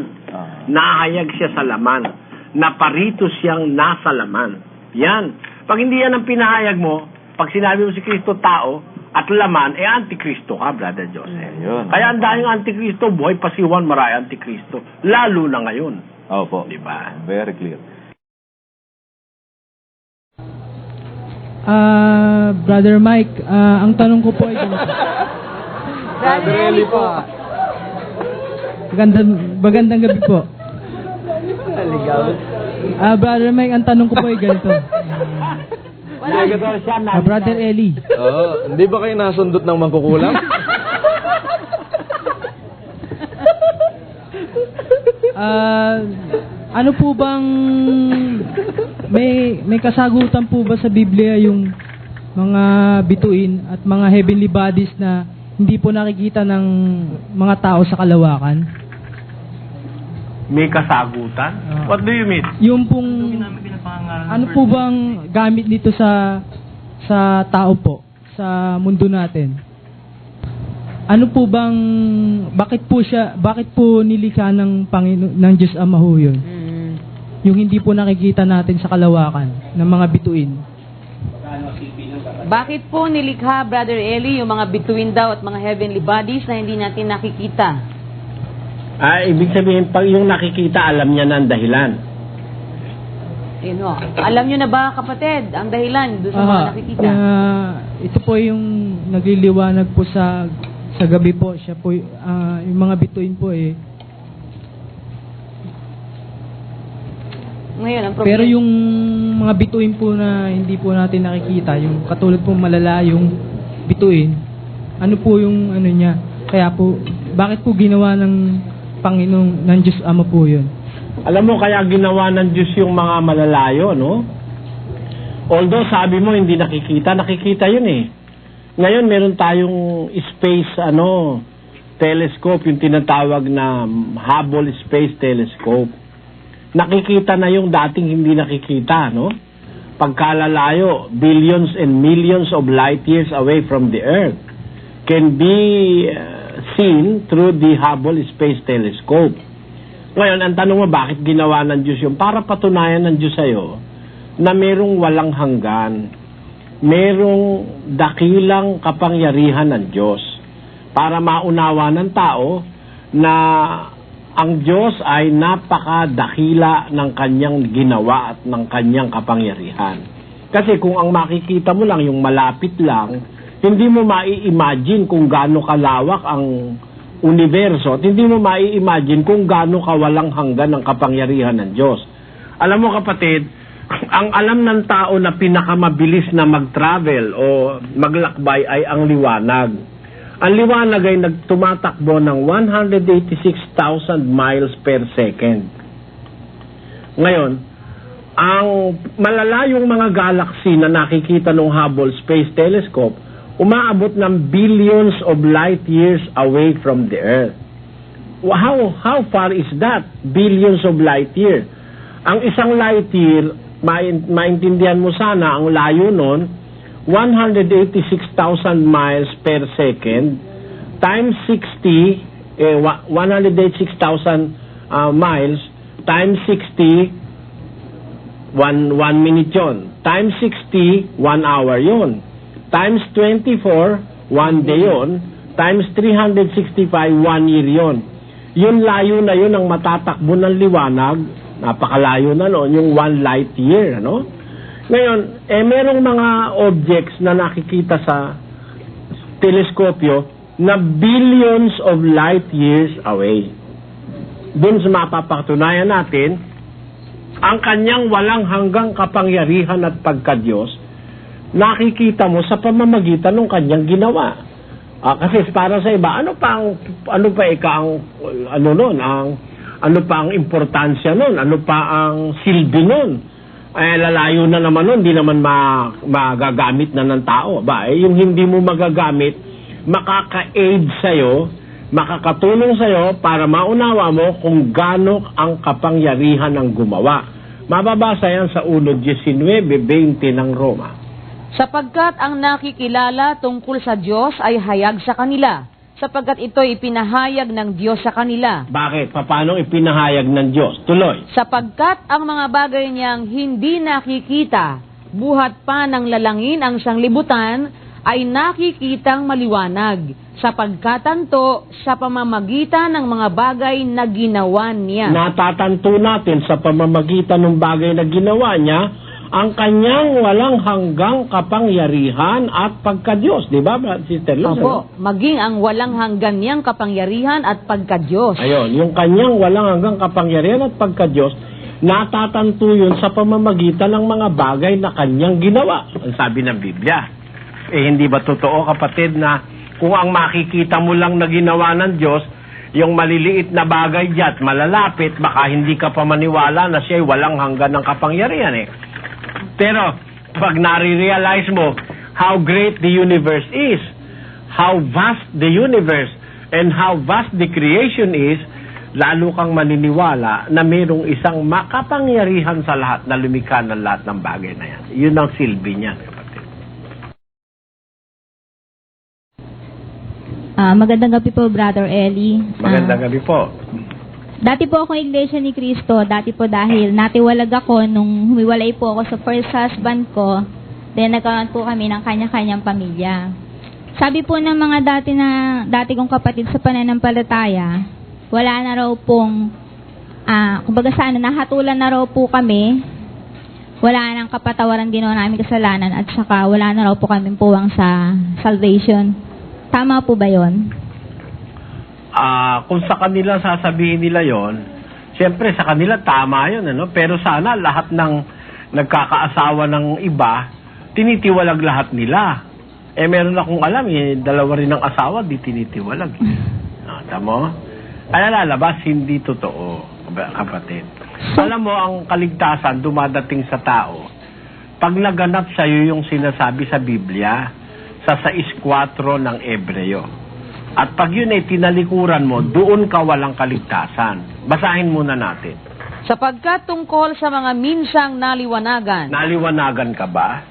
Nahayag siya sa laman. Naparito siyang nasa laman. Yan. Pag hindi yan ang pinahayag mo, pag sinabi mo si Kristo tao at laman, antikristo ka, Brother Joseph. Ayun. Kaya ang daming antikristo, buhay pasiwan, marami antikristo. Lalo na ngayon. Opo. Diba? Very clear. Brother Mike, ang tanong ko po ay ganito. Brother Eli po. Magandang gabi po. Brother Mike, ang tanong ko po ay ganito. Brother Eli. Hindi ba kayo nasundot ng mangkukulam? Ano po bang may kasagutan po ba sa Biblia yung mga bituin at mga heavenly bodies na hindi po nakikita ng mga tao sa kalawakan? May kasagutan? What do you mean? Yung pong ano po bang gamit nito sa tao po sa mundo natin? Ano po bang bakit po nilikha ng Panginoon ng Diyos Ama ho yun? Yung hindi po nakikita natin sa kalawakan ng mga bituin. Bakit po nilikha, Brother Eli, yung mga bituin daw at mga heavenly bodies na hindi natin nakikita? Ibig sabihin, pag yung nakikita, alam niya na ang dahilan. Alam nyo na ba, kapatid, ang dahilan doon sa mga nakikita? Ito po yung nagliliwanag po sa gabi po. Siya po, yung mga bituin po Ngayon, ang problema. Pero yung mga bituin po na hindi po natin nakikita, yung katulad po malala yung bituin, ano po yung ano niya? Kaya po, bakit po ginawa ng Panginoong ng Diyos Ama po yun? Alam mo, kaya ginawa ng Diyos yung mga malalayo, no? Although sabi mo hindi nakikita yun eh. Ngayon meron tayong space telescope, yung tinatawag na Hubble Space Telescope. Nakikita na yung dating hindi nakikita, no? Pagkalalayo, billions and millions of light years away from the Earth can be seen through the Hubble Space Telescope. Ngayon, ang tanong mo, bakit ginawa ng Diyos yun? Para patunayan ng Diyos sa'yo na merong walang hanggan, merong dakilang kapangyarihan ng Diyos para maunawa ng tao na ang Diyos ay napakadakila ng kanyang ginawa at ng kanyang kapangyarihan. Kasi kung ang makikita mo lang yung malapit lang, hindi mo mai-imagine kung gaano kalawak ang universo at hindi mo mai-imagine kung gaano kawalang hanggan ang kapangyarihan ng Diyos. Alam mo kapatid, ang alam ng tao na pinakamabilis na mag-travel o maglakbay ay ang liwanag. Ang liwanag ay tumatakbo ng 186,000 miles per second. Ngayon, ang malalayong mga galaxy na nakikita ng Hubble Space Telescope, umaabot ng billions of light years away from the Earth. How far is that? Billions of light years. Ang isang light year, maintindihan mo sana, ang layo nun, 186,000 miles per second times 60, 186,000 miles times 60, 1 minute yun. Times 60, 1 hour yun. Times 24, 1 day yun. Times 365, 1 year yun. Yung layo na yun ang matatakbo ng liwanag, napakalayo na noon, yung 1 light year, no? Ngayon, merong mga objects na nakikita sa teleskopyo na billions of light years away. Doon sa mapapatunayan natin, ang kanyang walang hanggang kapangyarihan at pagka-Diyos, nakikita mo sa pamamagitan ng kanyang ginawa. Kasi para sa iba, ano pa ang importansya nun? Ano pa ang silbi nun? Lalayo na naman nun, hindi naman magagamit na ng tao. Yung hindi mo magagamit, makaka-aid sa'yo, makakatulong sa'yo para maunawa mo kung gaano ang kapangyarihan ng gumawa. Mababasa yan sa 1:19-20 ng Roma. Sapagkat ang nakikilala tungkol sa Diyos ay hayag sa kanila, sapagkat ito'y ipinahayag ng Diyos sa kanila. Bakit? Paano ipinahayag ng Diyos? Tuloy. Sapagkat ang mga bagay niyang hindi nakikita, buhat pa ng lalangin ang sanglibutan, ay nakikitang maliwanag, sapagkatanto sa pamamagitan ng mga bagay na ginawa niya. Natatanto natin sa pamamagitan ng bagay na ginawa niya, ang kanyang walang hanggang kapangyarihan at pagka-Diyos. Di ba, Sister Luz? Opo, maging ang walang hanggan niyang kapangyarihan at pagka-Diyos. Ayun, yung kanyang walang hanggang kapangyarihan at pagka-Diyos, natatanto yun sa pamamagitan ng mga bagay na kanyang ginawa. Ang sabi ng Biblia. Hindi ba totoo, kapatid, na kung ang makikita mo lang na ginawa ng Diyos, yung maliliit na bagay diyan, malalapit, baka hindi ka pa maniwala na siya'y walang hanggan ng kapangyarihan eh. Pero, pag nare-realize mo how great the universe is, how vast the universe, and how vast the creation is, lalo kang maniniwala na mayroong isang makapangyarihan sa lahat na lumikha ng lahat ng bagay na yan. Yun ang silbi niya, kapatid. Magandang gabi po, Brother Eli. Magandang gabi po. Dati po akong Iglesia ni Cristo, dati po dahil natiwalag ako nung humiwalay po ako sa first husband ko, then nagkaroon po kami ng kanya-kanyang pamilya. Sabi po ng mga dati kong kapatid sa pananampalataya, wala na raw pong, kumbaga nahatulan na raw po kami, wala nang kapatawaran ginawa namin kasalanan, at saka wala na raw po kami puwang sa salvation. Tama po ba yon? Kung sa kanila sasabihin nila yon, siyempre sa kanila tama yun, ano? Pero sana lahat ng nagkakaasawa ng iba, tinitiwalag lahat nila. Meron akong alam, dalawa rin ng asawa, di tinitiwalag. Tama? Kaya lalabas, hindi totoo, kapatid. Alam mo, ang kaligtasan dumadating sa tao, pag naganap sa'yo yung sinasabi sa Biblia, sa 6:4 ng Ebreo. At pag yun ay tinalikuran mo, doon ka walang kaligtasan. Basahin muna natin. Sapagkat tungkol sa mga minsang naliwanagan. Naliwanagan ka ba?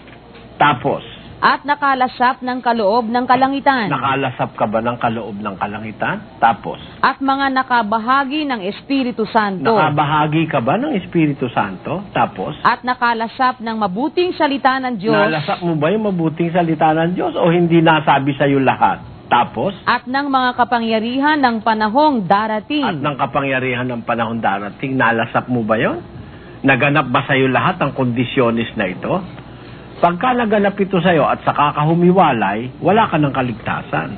Tapos? At nakalasap ng kaloob ng kalangitan. Nakalasap ka ba ng kaloob ng kalangitan? Tapos? At mga nakabahagi ng Espiritu Santo. Nakabahagi ka ba ng Espiritu Santo? Tapos? At nakalasap ng mabuting salita ng Diyos. Nalasap mo ba yung mabuting salita ng Diyos o hindi nasabi sa'yo lahat? Tapos? At ng mga kapangyarihan ng panahong darating. At ng kapangyarihan ng panahong darating, nalasap mo ba yon? Naganap ba sa'yo lahat ang kondisyonis na ito? Pagka naganap ito sa'yo at saka ka humiwalay, wala ka ng kaligtasan.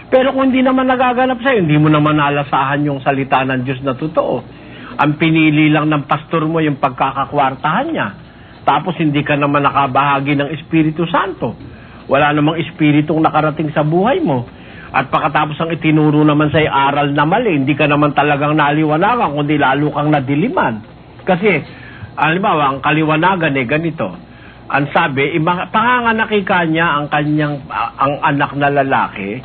Pero kung hindi naman nagaganap sa'yo, hindi mo naman nalasahan yung salita ng Diyos na totoo. Ang pinili lang ng pastor mo yung pagkakakwartahan niya. Tapos hindi ka naman nakabahagi ng Espiritu Santo. Wala namang espiritong nakarating sa buhay mo. At pagkatapos ang itinuro naman sa'yo aral na mali, hindi ka naman talagang naliwanagan, kundi lalo kang nadiliman. Kasi, halimbawa, ang kaliwanagan ganito. Ang sabi, panganganak ka niya ang anak na lalaki,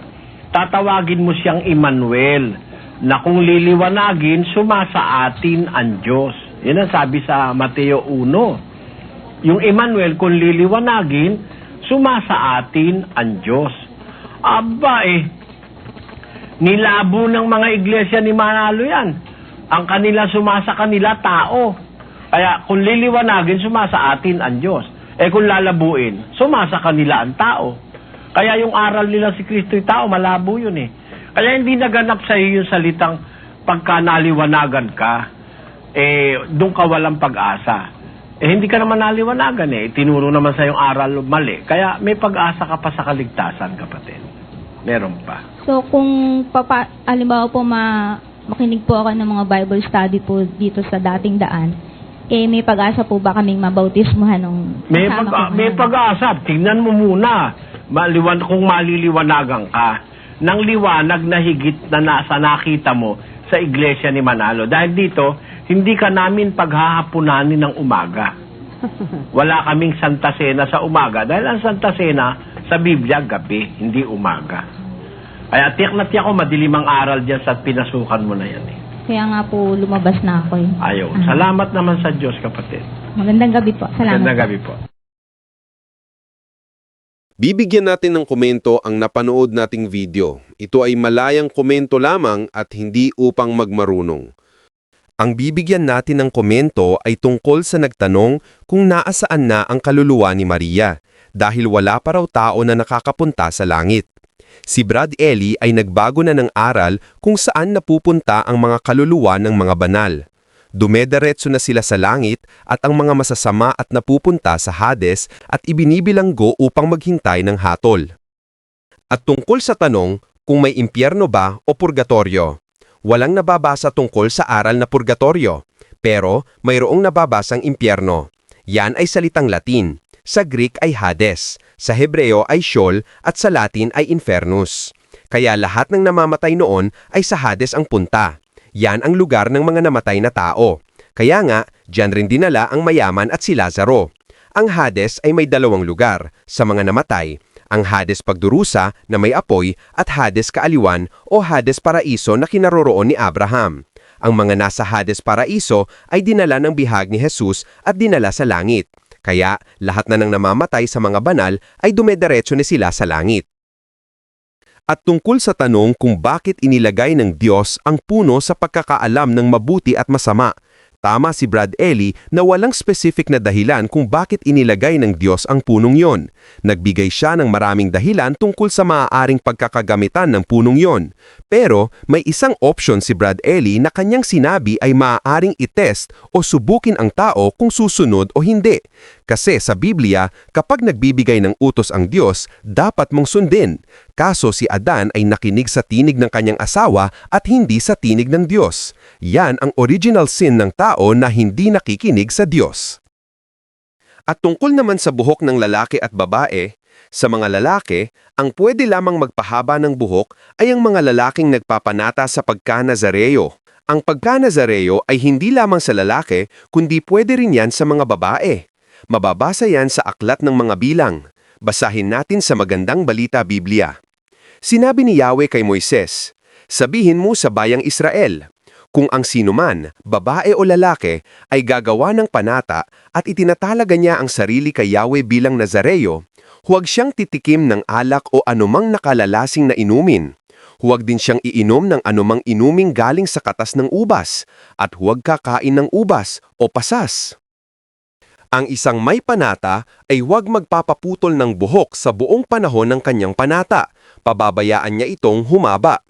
tatawagin mo siyang Emmanuel, na kung liliwanagin, sumasa atin ang Diyos. Yan ang sabi sa Mateo 1. Yung Emmanuel, kung liliwanagin, sumasa atin ang Diyos. Aba nilabo ng mga iglesia ni Manalo yan. Ang kanila sumasa kanila, tao. Kaya kung liliwanagin, sumasa atin ang Diyos. Kung lalabuin, sumasa kanila ang tao. Kaya yung aral nila si Kristo'y tao, malabo yun eh. Kaya hindi naganap sa iyo yung salitang pagka naliwanagan ka, doon ka walang pag-asa. Hindi ka naman naliwanagan tinuro naman sa yung aral mali. Kaya may pag-asa ka pa sa kaligtasan, kapatid. Meron pa. So, kung halimbawa po makinig po ako ng mga Bible study po dito sa dating daan, may pag-asa po ba kaming mabautismuhan nung may pag-asa. Tingnan mo muna. Kung maliliwanagan ka, ng liwanag na higit na nasa nakita mo sa iglesia ni Manalo. Dahil dito, hindi ka namin paghahapunanin ng umaga. Wala kaming Santa Cena sa umaga. Dahil ang Santa Cena sa Biblia, gabi, hindi umaga. Kaya tiyak na tiyak ko, madilim ang aral dyan sa pinasukan mo na yan Kaya nga po, lumabas na ako Ayaw. Salamat naman sa Diyos, kapatid. Magandang gabi po. Salamat. Magandang gabi po. Bibigyan natin ng komento ang napanood nating video. Ito ay malayang komento lamang at hindi upang magmarunong. Ang bibigyan natin ng komento ay tungkol sa nagtanong kung naasaan na ang kaluluwa ni Maria dahil wala pa raw tao na nakakapunta sa langit. Si Brad Eli ay nagbago na ng aral kung saan napupunta ang mga kaluluwa ng mga banal. Dumediretso na sila sa langit at ang mga masasama at napupunta sa Hades at ibinibilanggo upang maghintay ng hatol. At tungkol sa tanong kung may impyerno ba o purgatorio, walang nababasa tungkol sa aral na purgatorio, pero mayroong nababasang impyerno. Yan ay salitang Latin. Sa Greek ay Hades, sa Hebreo ay Sheol at sa Latin ay Infernus. Kaya lahat ng namamatay noon ay sa Hades ang punta. Yan ang lugar ng mga namatay na tao. Kaya nga, diyan rin dinala ang mayaman at si Lazaro. Ang Hades ay may dalawang lugar sa mga namatay. Ang Hades pagdurusa na may apoy at Hades kaaliwan o Hades paraiso na kinaroroon ni Abraham. Ang mga nasa Hades paraiso ay dinala ng bihag ni Jesus at dinala sa langit. Kaya lahat na ng namamatay sa mga banal ay dumediretso na sila sa langit. At tungkol sa tanong kung bakit inilagay ng Diyos ang puno sa pagkakaalam ng mabuti at masama, tama si Brad Eli na walang specific na dahilan kung bakit inilagay ng Diyos ang punong yon. Nagbigay siya ng maraming dahilan tungkol sa maaaring pagkakagamitan ng punong yon. Pero may isang option si Brad Eli na kanyang sinabi ay maaaring itest o subukin ang tao kung susunod o hindi. Kasi sa Biblia, kapag nagbibigay ng utos ang Diyos, dapat mong sundin. Kaso si Adan ay nakinig sa tinig ng kanyang asawa at hindi sa tinig ng Diyos. Yan ang original sin ng tao na hindi nakikinig sa Diyos. At tungkol naman sa buhok ng lalaki at babae, sa mga lalaki, ang pwede lamang magpahaba ng buhok ay ang mga lalaking nagpapanata sa pagka-Nazareo. Ang pagka-Nazareo ay hindi lamang sa lalaki, kundi pwede rin yan sa mga babae. Mababasa yan sa Aklat ng Mga Bilang. Basahin natin sa Magandang Balita Biblia. Sinabi ni Yahweh kay Moises, "Sabihin mo sa bayang Israel, kung ang sinuman, babae o lalaki, ay gagawa ng panata at itinatalaga niya ang sarili kay Yahweh bilang Nazareo, huwag siyang titikim ng alak o anumang nakalalasing na inumin. Huwag din siyang iinom ng anumang inuming galing sa katas ng ubas, at huwag kakain ng ubas o pasas." Ang isang may panata ay huwag magpapaputol ng buhok sa buong panahon ng kanyang panata. Pababayaan niya itong humaba.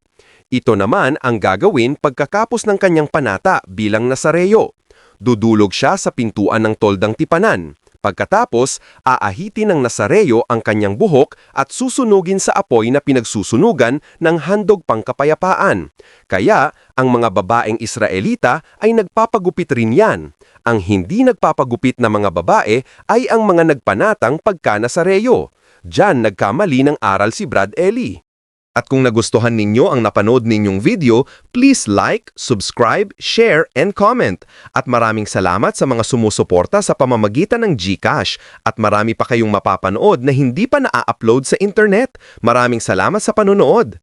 Ito naman ang gagawin pagkakapos ng kanyang panata bilang Nazareo. Dudulog siya sa pintuan ng toldang tipanan. Pagkatapos, aahitin ng Nazareo ang kanyang buhok at susunugin sa apoy na pinagsusunugan ng handog pangkapayapaan. Kaya, ang mga babaeng Israelita ay nagpapagupit rin yan. Ang hindi nagpapagupit na mga babae ay ang mga nagpanatang pagka-Nazareo. Diyan nagkamali ng aral si Brad Eli. At kung nagustuhan ninyo ang napanood ninyong video, please like, subscribe, share, and comment. At maraming salamat sa mga sumusuporta sa pamamagitan ng GCash. At marami pa kayong mapapanood na hindi pa na-upload sa internet. Maraming salamat sa panonood.